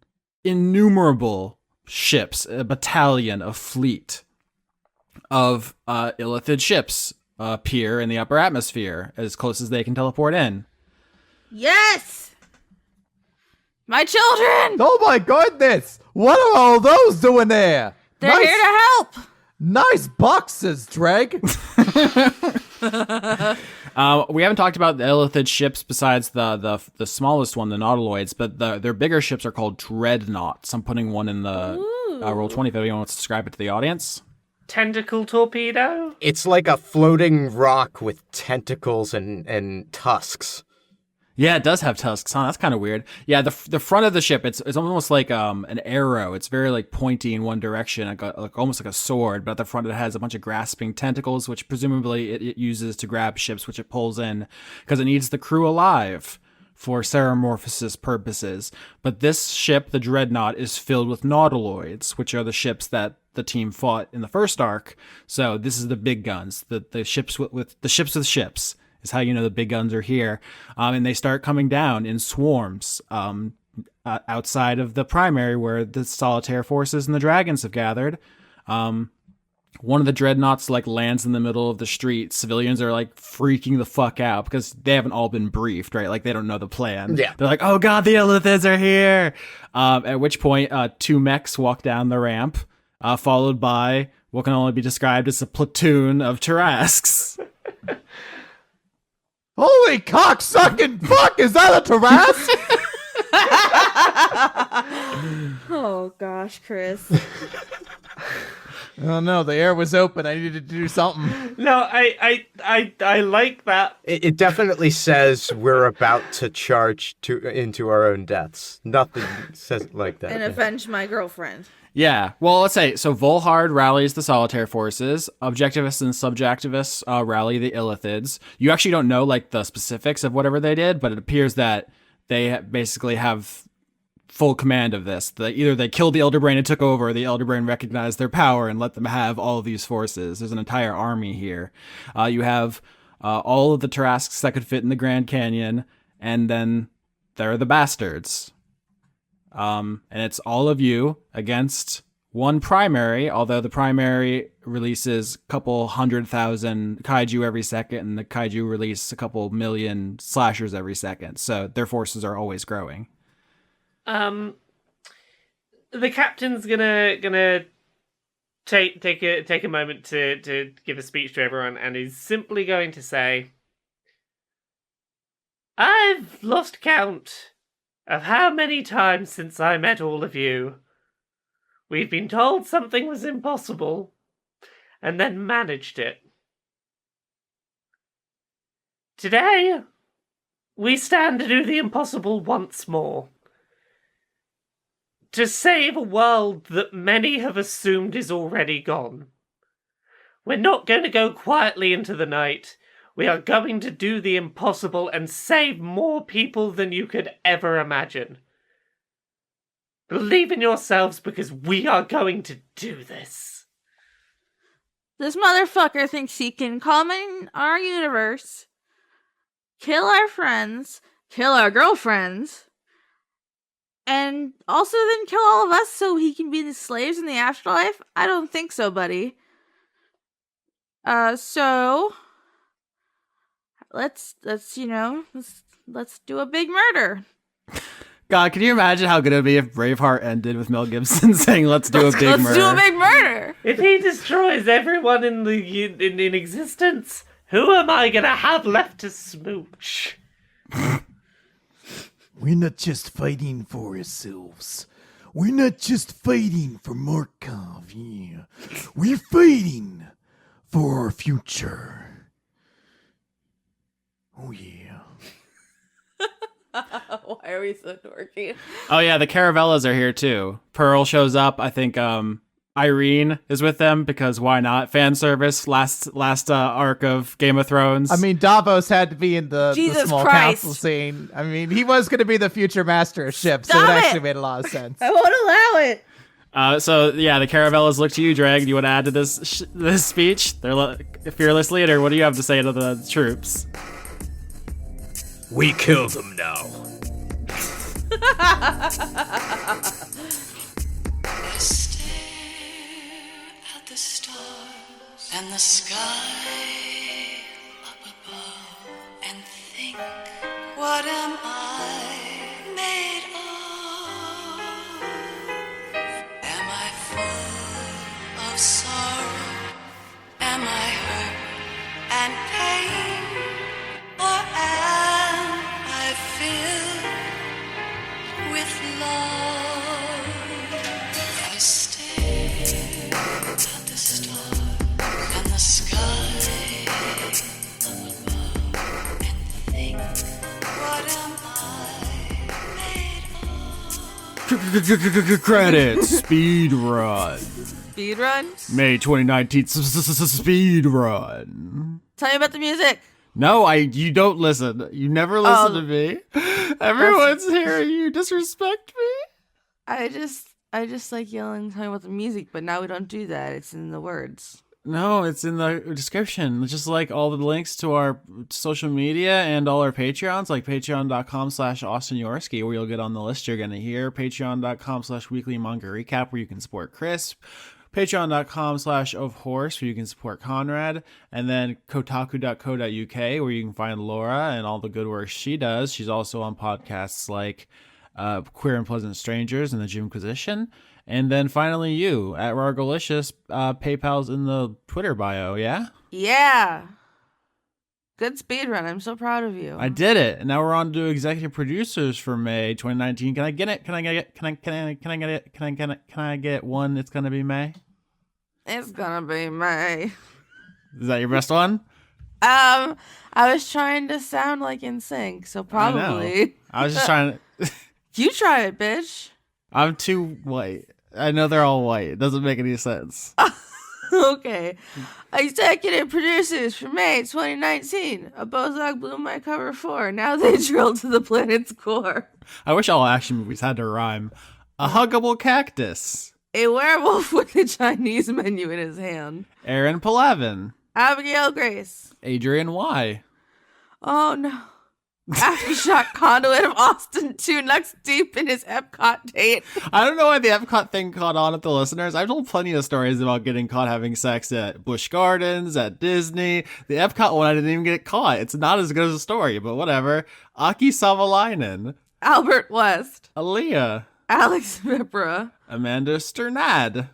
innumerable ships, a battalion, a fleet of illithid ships appear in the upper atmosphere as close as they can teleport in. Yes! My children! Oh my goodness! What are all those doing there? They're here to help! Nice boxes, Dregg. We haven't talked about the illithid ships besides the smallest one, the nautiloids, but their bigger ships are called dreadnoughts. I'm putting one in the roll 20 if anyone wants to describe it to the audience. Tentacle torpedo? It's like a floating rock with tentacles and tusks. Yeah, it does have tusks, huh? That's kind of weird. Yeah, the front of the ship, it's almost like an arrow. It's very like pointy in one direction, like almost like a sword. But at the front, it has a bunch of grasping tentacles, which presumably it uses to grab ships, which it pulls in because it needs the crew alive for Ceramorphosis purposes. But this ship, the Dreadnought, is filled with nautiloids, which are the ships that the team fought in the first arc. So this is the big guns, the ships with the ships with ships. Is how you know the big guns are here. And they start coming down in swarms outside of the primary where the solitaire forces and the dragons have gathered. One of the dreadnoughts like lands in the middle of the street. Civilians are like freaking the fuck out because they haven't all been briefed, right? Like they don't know the plan. Yeah. They're like, oh god, the illithids are here. At which point, two mechs walk down the ramp, followed by what can only be described as a platoon of tarrasques. Holy cocksucking fuck! Is that a tarrasque? Oh gosh, Chris. Oh no, the air was open. I needed to do something. No, I like that. It definitely says we're about to charge into our own deaths. Nothing says it like that. And avenge my girlfriend. Yeah, well, let's say, so Volhard rallies the solitaire forces, Objectivists and Subjectivists rally the illithids. You actually don't know, like, the specifics of whatever they did, but it appears that they basically have full command of this. Either they killed the Elderbrain and took over, or the Elderbrain recognized their power and let them have all of these forces. There's an entire army here. You have all of the tarrasques that could fit in the Grand Canyon, and then there are the bastards. And it's all of you against one primary, although the primary releases a couple 100,000 kaiju every second, and the kaiju release a couple million slashers every second. So their forces are always growing. The captain's gonna take a moment to give a speech to everyone, and he's simply going to say, I've lost count of how many times since I met all of you we've been told something was impossible and then managed it. Today, we stand to do the impossible once more. To save a world that many have assumed is already gone. We're not going to go quietly into the night. We are going to do the impossible and save more people than you could ever imagine. Believe in yourselves because we are going to do this. This motherfucker thinks he can come in our universe, kill our friends, kill our girlfriends, and also then kill all of us so he can be the slaves in the afterlife? I don't think so, buddy. So let's do a big murder. God, can you imagine how good it would be if Braveheart ended with Mel Gibson saying, let's do a big murder? Let's do a big murder! If he destroys everyone in existence, who am I gonna have left to smooch? We're not just fighting for ourselves. We're not just fighting for Markov, yeah. We're fighting for our future. Oh, yeah. Why are we so dorky? Oh yeah, the Caravellas are here too. Pearl shows up. I think Irene is with them because why not? Fan service. Last arc of Game of Thrones. I mean, Davos had to be in the Jesus small Christ. council scene. I mean, he was going to be the future master of ships, so Stop it it. actually made a lot of sense. I won't allow it. So yeah, the Caravellas look to you, Dregg. Do you want to add to this speech? They're a fearless leader. What do you have to say to the troops? We killed him now. I stare at the stars and the sky up above and think, what am I made of? Am I full of sorrow? Am I hurt and pain? Or am I filled with love? I stare at the stars and the sky up above and think, what am I made of? Credits. Speed run. Speed run? May 2019 speed run. Tell me about the music. No, you don't listen. You never listen to me. Everyone's hearing you disrespect me. I just like yelling, tell me about the music, but now we don't do that. It's in the words. No, it's in the description. It's just like all the links to our social media and all our Patreons, like patreon.com/Austin Yorsky, where you'll get on the list you're going to hear. Patreon.com/weekly manga recap, where you can support Chris. Patreon.com/ofhorse, where you can support Conrad, and then kotaku.co.uk, where you can find Laura and all the good work she does. She's also on podcasts like Queer and Pleasant Strangers and the Jimquisition. And then finally you, at Rargolicious. PayPal's in the Twitter bio, yeah? Yeah. Good speed run. I'm so proud of you. I did it. And now we're on to executive producers for May 2019. Can I get it? Can I get one? It's gonna be May. It's gonna be May. Is that your best one? I was trying to sound like In Sync, so probably. I was just trying to. You try it, bitch. I'm too white. I know they're all white. It doesn't make any sense. Okay. Executive producers for May 2019. A Bozog blew my cover 4. Now they drill to the planet's core. I wish all action movies had to rhyme. A huggable cactus. A werewolf with a Chinese menu in his hand. Aaron Palavin. Abigail Grace. Adrian Y. Oh no. Aftershock conduit of Austin 2 next deep in his Epcot date. I don't know why the Epcot thing caught on with the listeners. I've told plenty of stories about getting caught having sex at Busch Gardens, at Disney. The Epcot one, I didn't even get caught. It's not as good as a story, but whatever. Aki Savalainen. Albert West. Aaliyah. Alex Vipra. Amanda Sternad.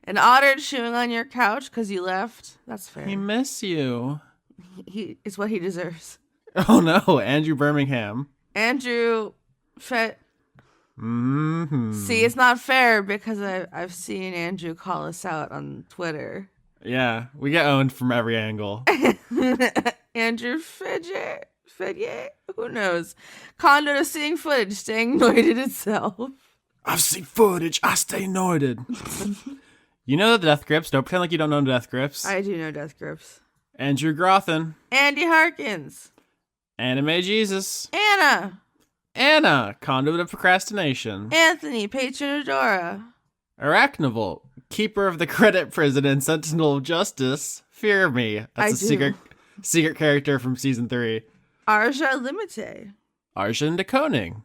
An otter chewing on your couch because you left. That's fair. He miss you. It's what he deserves. Oh no, Andrew Birmingham. Andrew Fett. Mm-hmm. See, it's not fair because I've seen Andrew call us out on Twitter. Yeah, we get owned from every angle. Andrew Fedye? Who knows? Conduit of seeing footage, staying noited itself. I've seen footage, I stay noited. You know the Death Grips. Don't pretend like you don't know Death Grips. I do know Death Grips. Andrew Grothin. Andy Harkins. Anime Jesus. Anna. Conduit of Procrastination. Anthony, Patron Adora. Arachnival. Keeper of the Credit Prison and Sentinel of Justice. Fear Me. That's secret character from season 3. Arja Limite. Arjun de Koning.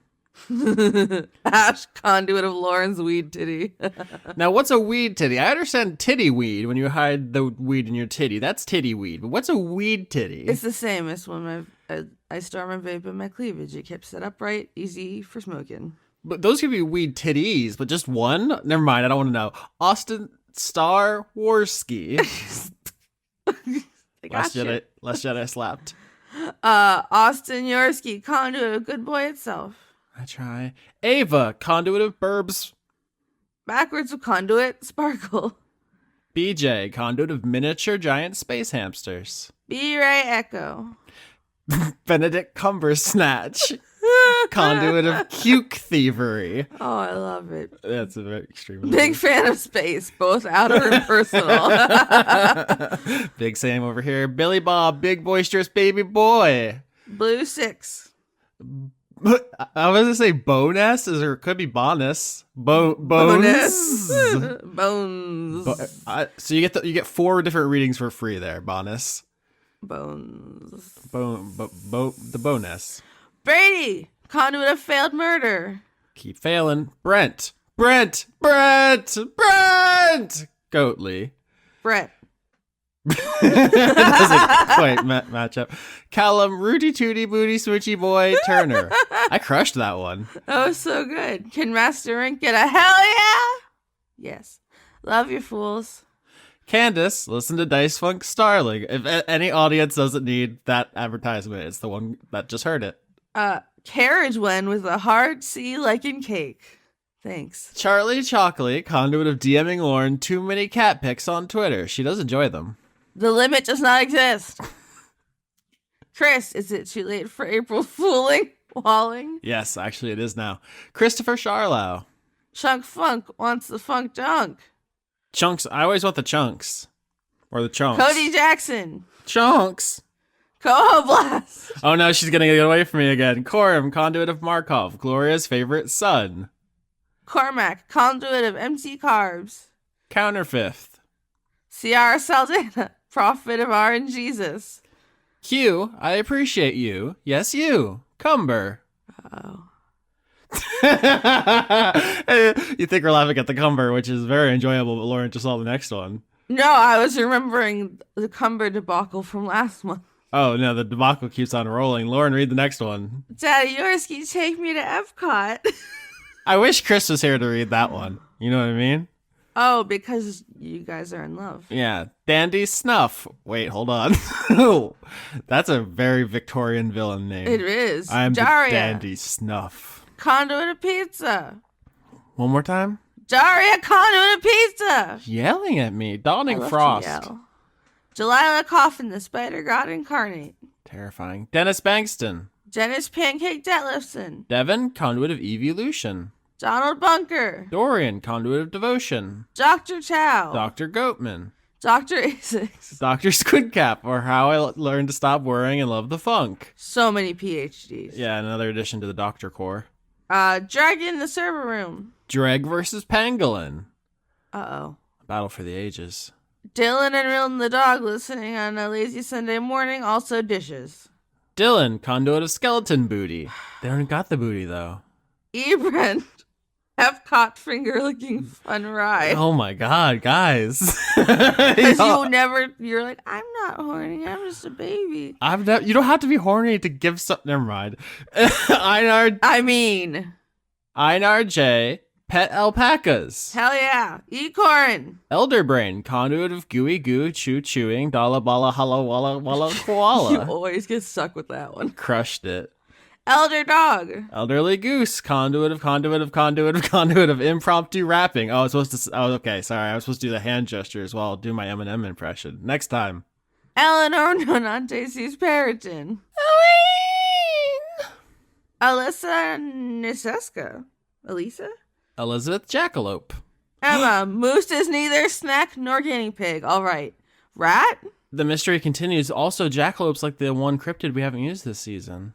Ash, conduit of Lauren's weed titty. Now, what's a weed titty? I understand titty weed when you hide the weed in your titty. That's titty weed. But what's a weed titty? It's the same as when I store my vape in my cleavage. It keeps it upright, easy for smoking. But those could be weed titties, but just one? Never mind, I don't want to know. Austin Star Warski. Last Jedi slapped. Austin Yorsky, conduit of good boy itself. I try. Ava, conduit of burbs. Backwards of conduit, Sparkle. BJ, conduit of miniature giant space hamsters. B-Ray Echo. Benedict Cumbersnatch, conduit of cuke thievery. Oh, I love it. That's a very extreme. Big fan of space, both outer and personal. Big Sam over here. Billy Bob, big boisterous baby boy. Blue 6. I was gonna say bonus, or it could be bonus. Bones. Bones. So you get 4 different readings for free there. Bonus. Bones. The bonus. Brady, conduit of failed murder. Keep failing. Brent. Goatley. Brett. It doesn't quite match up. Callum, Rooty Tooty Booty Switchy Boy Turner. I crushed that one. That was so good. Can Master Rink get a hell yeah? Yes. Love you, fools. Candace, listen to Dice Funk Starling. If any audience doesn't need that advertisement, it's the one that just heard it. Carriage Wen with a hard C like in cake. Thanks. Charlie Chocolate, conduit of DMing Lauren too many cat pics on Twitter. She does enjoy them. The limit does not exist. Chris, is it too late for April Fooling? Walling? Yes, actually it is now. Christopher Charlow. Chunk Funk wants the funk junk. Chunks. I always want the chunks. Or the chunks. Cody Jackson. Chunks. Coho Blast. Oh no, she's gonna get away from me again. Corum, conduit of Markov. Gloria's favorite son. Cormac, conduit of MC Carbs. Counterfifth. Ciara Saldana, prophet of R and Jesus. Q, I appreciate you. Yes, you. Cumber. Oh. You think we're laughing at the Cumber, which is very enjoyable, but Lauren just saw the next one. No, I was remembering the Cumber debacle from last month. Oh, no, the debacle keeps on rolling. Lauren, read the next one. Daddy Yorsky, take me to Epcot. I wish Chris was here to read that one. You know what I mean? Oh, because you guys are in love. Yeah. Dandy Snuff. Wait, hold on. That's a very Victorian villain name. It is. I'm Daria. the Dandy Snuff. Conduit of pizza. One more time? Daria, conduit of pizza. Yelling at me. Dawning I love to Frost. yell. Delilah Coffin, the spider god incarnate. Terrifying. Dennis Bankston. Dennis Pancake Detlefson. Devin, conduit of evolution. Donald Bunker. Dorian, conduit of devotion. Dr. Chow. Dr. Goatman. Dr. Asics. Dr. Squidcap, or How I Learned to Stop Worrying and Love the Funk. So many PhDs. Yeah, another addition to the Doctor Corps. Dragon in the server room. Dregg versus Pangolin. Uh-oh. Battle for the ages. Dylan and Rilton the dog listening on a lazy Sunday morning, also dishes. Dylan, conduit of skeleton booty. They don't got the booty, though. Ebrent. Epcot finger licking fun ride. Oh my god, guys. Because you're like, I'm not horny, I'm just a baby. You don't have to be horny to give something. Never mind. Einar J. Pet alpacas. Hell yeah. Ecorn. Elderbrain, conduit of gooey goo, chewing, dalla balla halla walla walla koala. You always get stuck with that one. Crushed it. Elder dog. Elderly goose, conduit of impromptu rapping. Oh, okay, sorry. I was supposed to do the hand gestures while I'll do my Eminem impression. Next time. Eleanor Nonantes Periton. Alyssa Niseska. Elisa? Elizabeth Jackalope. Emma, moose is neither snack nor guinea pig. All right. Rat? The mystery continues. Also, Jackalope's like the one cryptid we haven't used this season.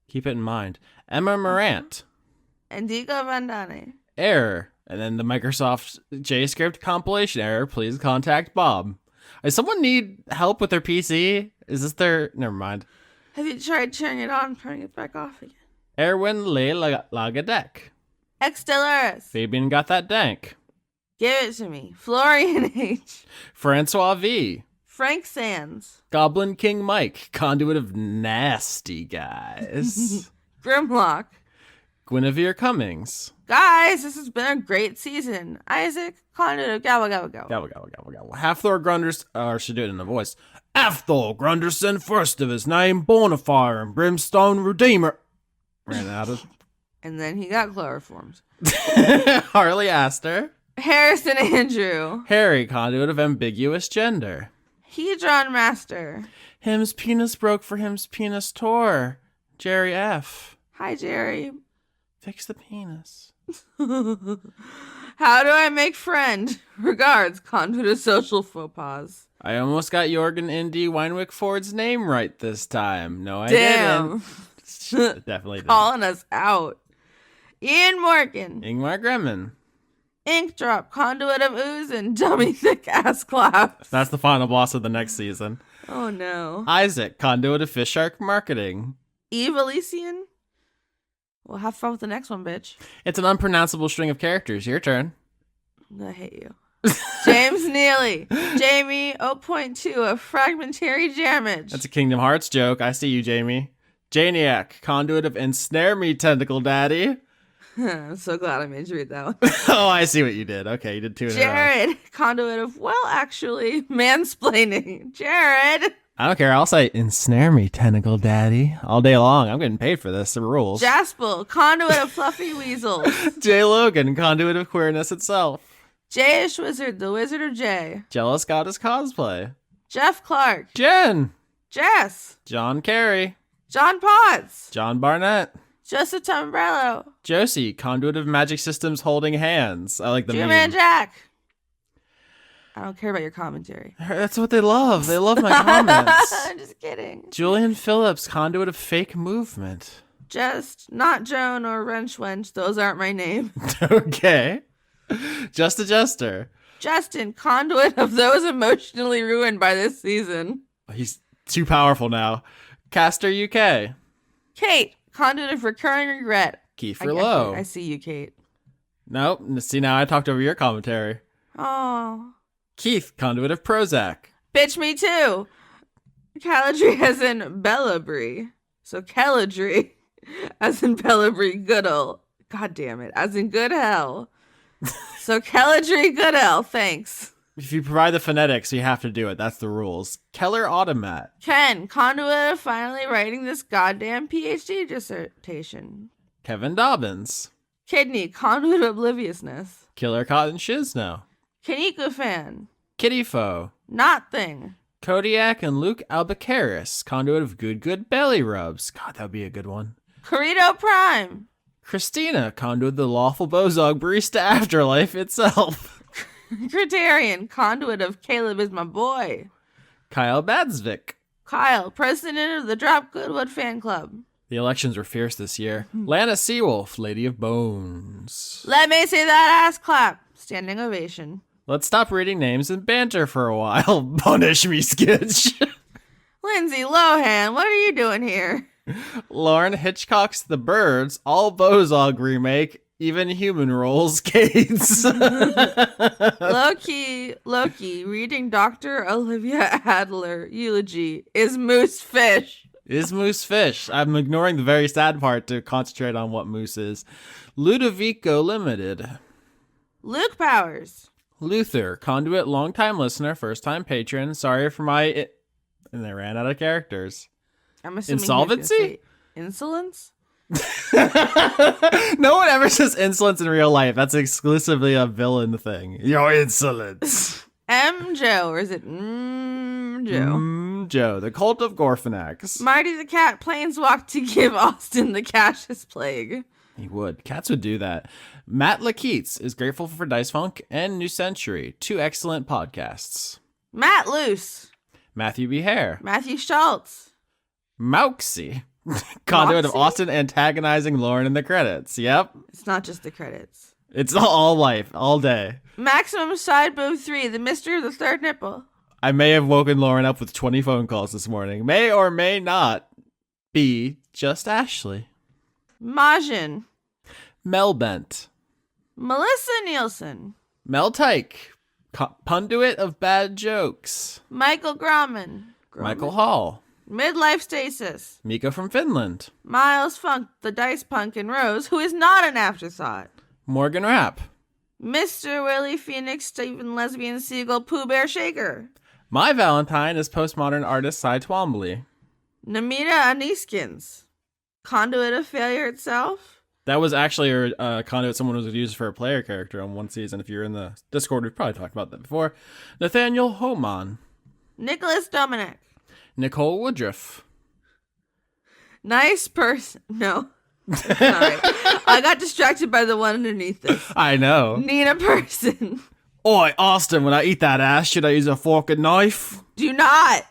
Keep it in mind. Emma Morant. Indigo Vandane. Error. And then the Microsoft JScript compilation error. Please contact Bob. Does someone need help with their PC? Is this their... Never mind. Have you tried turning it on and turning it back off again? Erwin Le Lagadec. Ex Dolores. Fabian got that dank. Give it to me. Florian H. Francois V. Frank Sands. Goblin King Mike, conduit of nasty guys. Grimlock. Guinevere Cummings. Guys, this has been a great season. Isaac, conduit of gabble gabble gabble. Gabble, gabble, gabble, gabble. Half Thor Grunders, or should do it in a voice. Athol Grunderson, first of his name, born of fire and brimstone redeemer. Ran out of. And then he got chloroformed. Harley Astor. Harrison Andrew. Harry, conduit of ambiguous gender. Hedron Master. Him's penis broke for him's penis tore. Jerry F. Hi, Jerry. Fix the penis. How do I make friend? Regards, conduit of social faux pas. I almost got Jorgen Indy Weinwick Ford's name right this time. No, I Damn. didn't. Definitely didn't. Calling us out. Ian Morgan. Ingmar Gremmen. Ink Drop, conduit of ooze and dummy thick ass claps. That's the final boss of the next season. Oh no. Isaac, conduit of Fish Shark Marketing. Eve Elysian. Well, have fun with the next one, bitch. It's an unpronounceable string of characters. Your turn. I'm gonna hate you. James Neely. Jamie 0.2 of Fragmentary Damage. That's a Kingdom Hearts joke. I see you, Jamie. Janiac, conduit of Ensnare Me, Tentacle Daddy. I'm so glad I made you read that one. Oh, I see what you did. Okay, you did two in a row. Jared, conduit of, well, actually, mansplaining. Jared. I don't care. I'll say Ensnare Me, Tentacle Daddy, all day long. I'm getting paid for this. The rules. Jaspel, conduit of fluffy weasels. Jay Logan, conduit of queerness itself. Jayish Wizard, the Wizard of Jay. Jealous Goddess Cosplay. Jeff Clark. Jen. Jess. John Kerry. John Potts. John Barnett. Joseph Tombrello. Josie, conduit of magic systems holding hands. I like the Drew meme. Man Jack. I don't care about your commentary. That's what they love. They love my comments. I'm just kidding. Julian Phillips, conduit of fake movement. Just not Joan or Wrench Wench. Those aren't my name. Okay. Just a jester. Justin, conduit of those emotionally ruined by this season. He's too powerful now. Caster UK. Kate, conduit of recurring regret. Kiefer Lowe. I see you, Kate. Nope. See, now I talked over your commentary. Oh. Keith, conduit of Prozac. Bitch, me too. Caladry as in Bellabry. So Caladry as in Bellabry Goodall. God damn it. As in good hell. So Caladry Goodell, thanks. If you provide the phonetics, you have to do it. That's the rules. Keller Automat. Ken, conduit of finally writing this goddamn PhD dissertation. Kevin Dobbins. Kidney, conduit of obliviousness. Killer Cotton Shizno. Kaneko fan. Kitty Foe. Not thing. Kodiak and Luke Albuquerque, conduit of good belly rubs. God, that would be a good one. Corrito Prime. Christina, conduit of the lawful Bozog barista afterlife itself. Criterion, conduit of Caleb is my boy. Kyle Badsvik. Kyle, president of the Drop Goodwood fan club. The elections were fierce this year. Lana Seawolf, Lady of Bones. Let me see that ass clap. Standing ovation. Let's stop reading names and banter for a while. Punish me, Skitch. Lindsay Lohan, what are you doing here? Lauren Hitchcock's The Birds, all Bozog remake, even human roles, Cates. Loki, reading Dr. Olivia Adler eulogy. Is Moose fish? Is Moose fish? I'm ignoring the very sad part to concentrate on what Moose is. Ludovico Limited. Luke Powers. Luther, conduit, long-time listener, first-time patron. Sorry for my... And they ran out of characters. I'm assuming Insolvency? Insolence? No one ever says insolence in real life. That's exclusively a villain thing. Your insolence. M. Joe, or is it Joe? Joe, the cult of Gorfanax. Marty the Cat planeswalk to give Austin the Cassius Plague. He would. Cats would do that. Matt Lakeets is grateful for Dice Funk and New Century, two excellent podcasts. Matt Luce. Matthew B. Hare. Matthew Schultz. Mauxie. Conduit of Austin antagonizing Lauren in the credits. Yep. It's not just the credits. It's all life, all day. Maximum Side Boob 3, the mystery of the third nipple. I may have woken Lauren up with 20 phone calls this morning. May or may not be just Ashley. Majin. Melbent. Melissa Nielsen. Mel Tyke. Punduit of bad jokes. Michael Grauman. Michael Hall. Midlife Stasis. Mika from Finland. Miles Funk, the Dice Punk and Rose, who is not an afterthought. Morgan Rapp. Mr. Willie Phoenix, Stephen Lesbian Seagull, Pooh Bear Shaker. My Valentine is postmodern artist Cy Twombly. Namita Aniskins, conduit of failure itself. That was actually a conduit someone was used for a player character on one season. If you're in the Discord, we've probably talked about that before. Nathaniel Homan. Nicholas Dominic. Nicole Woodruff. Nice person. No. Sorry. I got distracted by the one underneath this. I know. Nina Person. Oi, Austin, when I eat that ass, should I use a fork and knife? Do not.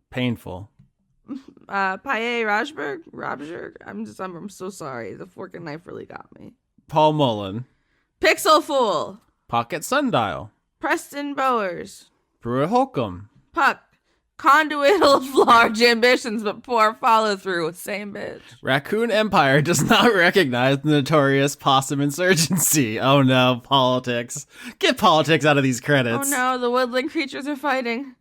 Painful. Paye Rajberg. I'm so sorry. The fork and knife really got me. Paul Mullen. Pixel Fool. Pocket Sundial. Preston Bowers. Pruitt Holcomb. Puck. Conduit of large ambitions but poor follow through. Same bitch. Raccoon Empire does not recognize the notorious possum insurgency. Oh no, politics. Get politics out of these credits. Oh no, the woodland creatures are fighting.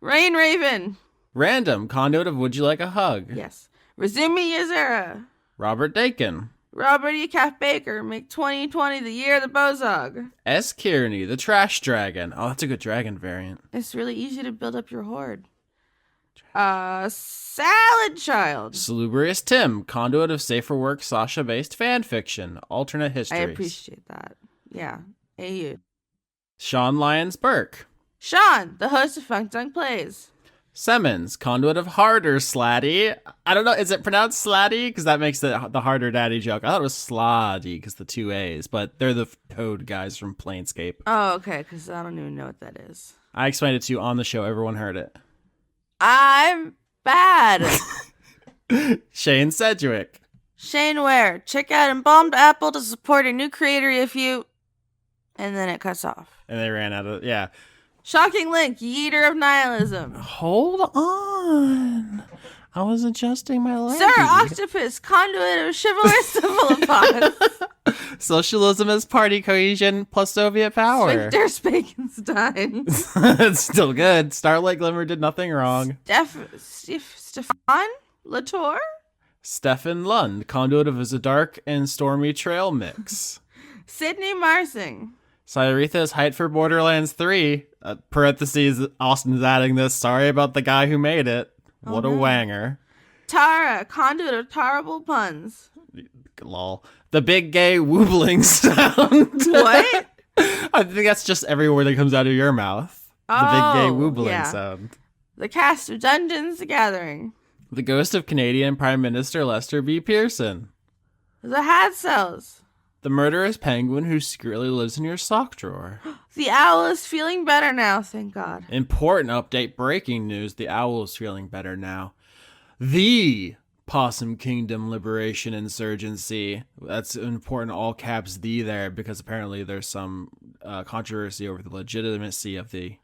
Rain Raven. Random, conduit of Would You Like a Hug? Yes. Rezumi Yazera. Robert Dakin. Robert E. Calf Baker. Make 2020 the year of the Bozog. S. Kearney, the Trash Dragon. Oh, that's a good dragon variant. It's really easy to build up your horde. Salad Child. Salubrious Tim, conduit of safer work Sasha-based fan fiction, alternate histories. I appreciate that. Yeah. AU. Sean Lyons Burke. Sean, the host of Funk Dunk Plays. Simmons, conduit of harder Slatty. I don't know, is it pronounced Slatty? Because that makes the harder daddy joke. I thought it was Slatty because the 2 A's, but they're the Toad guys from Planescape. Oh, okay, because I don't even know what that is. I explained it to you on the show. Everyone heard it. I'm bad. Shane Sedgwick. Shane Ware, check out Embalmed Apple to support a new creator if you... And then it cuts off. And they ran out of... Yeah. Shocking Link, Yeeter of Nihilism. Hold on. I was adjusting my leg. Sir Octopus, conduit of chivalrous cephalopods. Socialism is party cohesion plus Soviet power. Sphincter Spakenstein. It's still good. Starlight Glimmer did nothing wrong. Stefan Latour? Stefan Lund, conduit of a dark and stormy trail mix. Sydney Marsing. Cyretha's Height for Borderlands 3. Parentheses, Austin's adding this. Sorry about the guy who made it. What a wanger. Tara, conduit of terrible puns. Lol. The big gay woobling sound. What? I think that's just every word that comes out of your mouth. The big gay woobling sound. The cast of Dungeons the Gathering. The ghost of Canadian Prime Minister Lester B. Pearson. The Hadsells. The murderous penguin who secretly lives in your sock drawer. The owl is feeling better now, thank God. Important update, breaking news. The owl is feeling better now. The Possum Kingdom Liberation Insurgency. That's important, all caps the there, because apparently there's some controversy over the legitimacy of the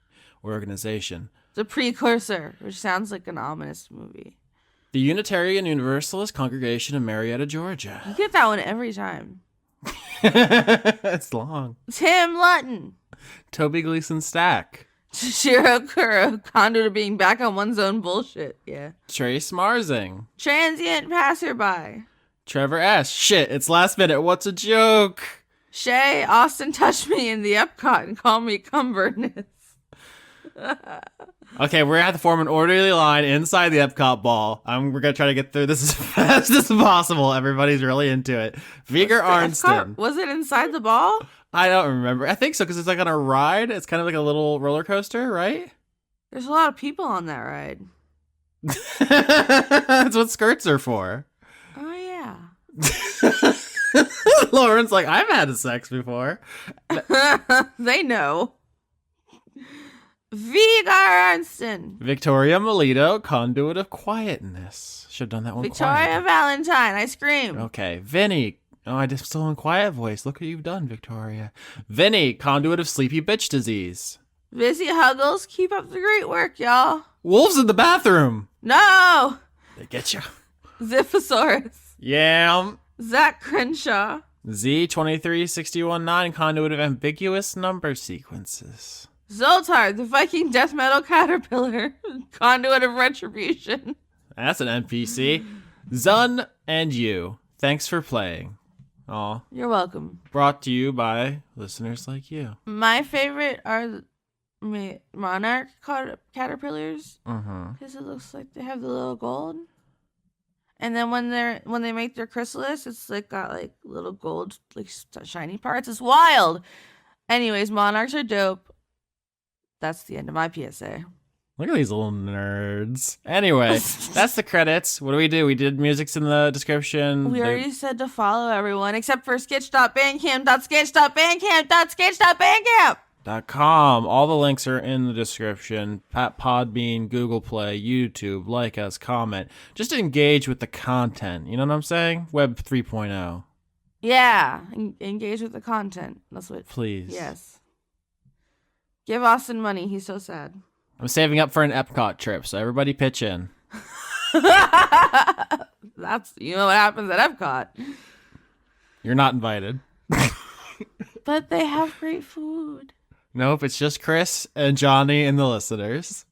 organization. The Precursor, which sounds like an ominous movie. The Unitarian Universalist Congregation of Marietta, Georgia. You get that one every time. It's long. Tim Lutton. Toby Gleason Stack. Shiro Kuro, conduit of being back on one's own bullshit. Yeah. Trace Marzing. Transient passerby. Trevor S. Shit, it's last minute. What's a joke? Shay, Austin touched me in the Epcot and called me Cumberness. Okay, we're gonna have to form an orderly line inside the Epcot ball. We're gonna try to get through this as fast as possible. Everybody's really into it. Viger Arnston. Was it inside the ball? I don't remember. I think so, because it's like on a ride. It's kind of like a little roller coaster, right? There's a lot of people on that ride. That's what skirts are for. Oh, yeah. Lauren's like, I've had sex before. They know. Vigar Arnston. Victoria Melito, conduit of quietness. Should have done that one. Victoria quiet. Valentine, I scream. Okay, Vinny. Oh, I just still in quiet voice. Look what you've done, Victoria. Vinny, conduit of sleepy bitch disease. Vizzy Huggles, keep up the great work, y'all. Wolves in the bathroom. No. They get you. Ziphosaurus. Yeah. Zach Crenshaw. Z23619, conduit of ambiguous number sequences. Zoltar, the Viking death metal caterpillar, conduit of retribution. That's an NPC. Zun and you. Thanks for playing. Aw. You're welcome. Brought to you by listeners like you. My favorite are monarch caterpillars. Mm-hmm. Because it looks like they have the little gold. And then when they make their chrysalis, it's like got like little gold, like shiny parts. It's wild. Anyways, monarchs are dope. That's the end of my PSA. Look at these little nerds. Anyway, that's the credits. What do? We did music's in the description. We already said to follow everyone except for sketch.bandcamp.sketch.bandcamp.com. All the links are in the description. Podbean, Google Play, YouTube. Like us, comment. Just engage with the content. You know what I'm saying? Web 3.0. Yeah, engage with the content. That's what. Please. Yes. Give Austin money. He's so sad. I'm saving up for an Epcot trip, so everybody pitch in. That's what happens at Epcot. You're not invited. But they have great food. Nope, it's just Chris and Johnny and the listeners.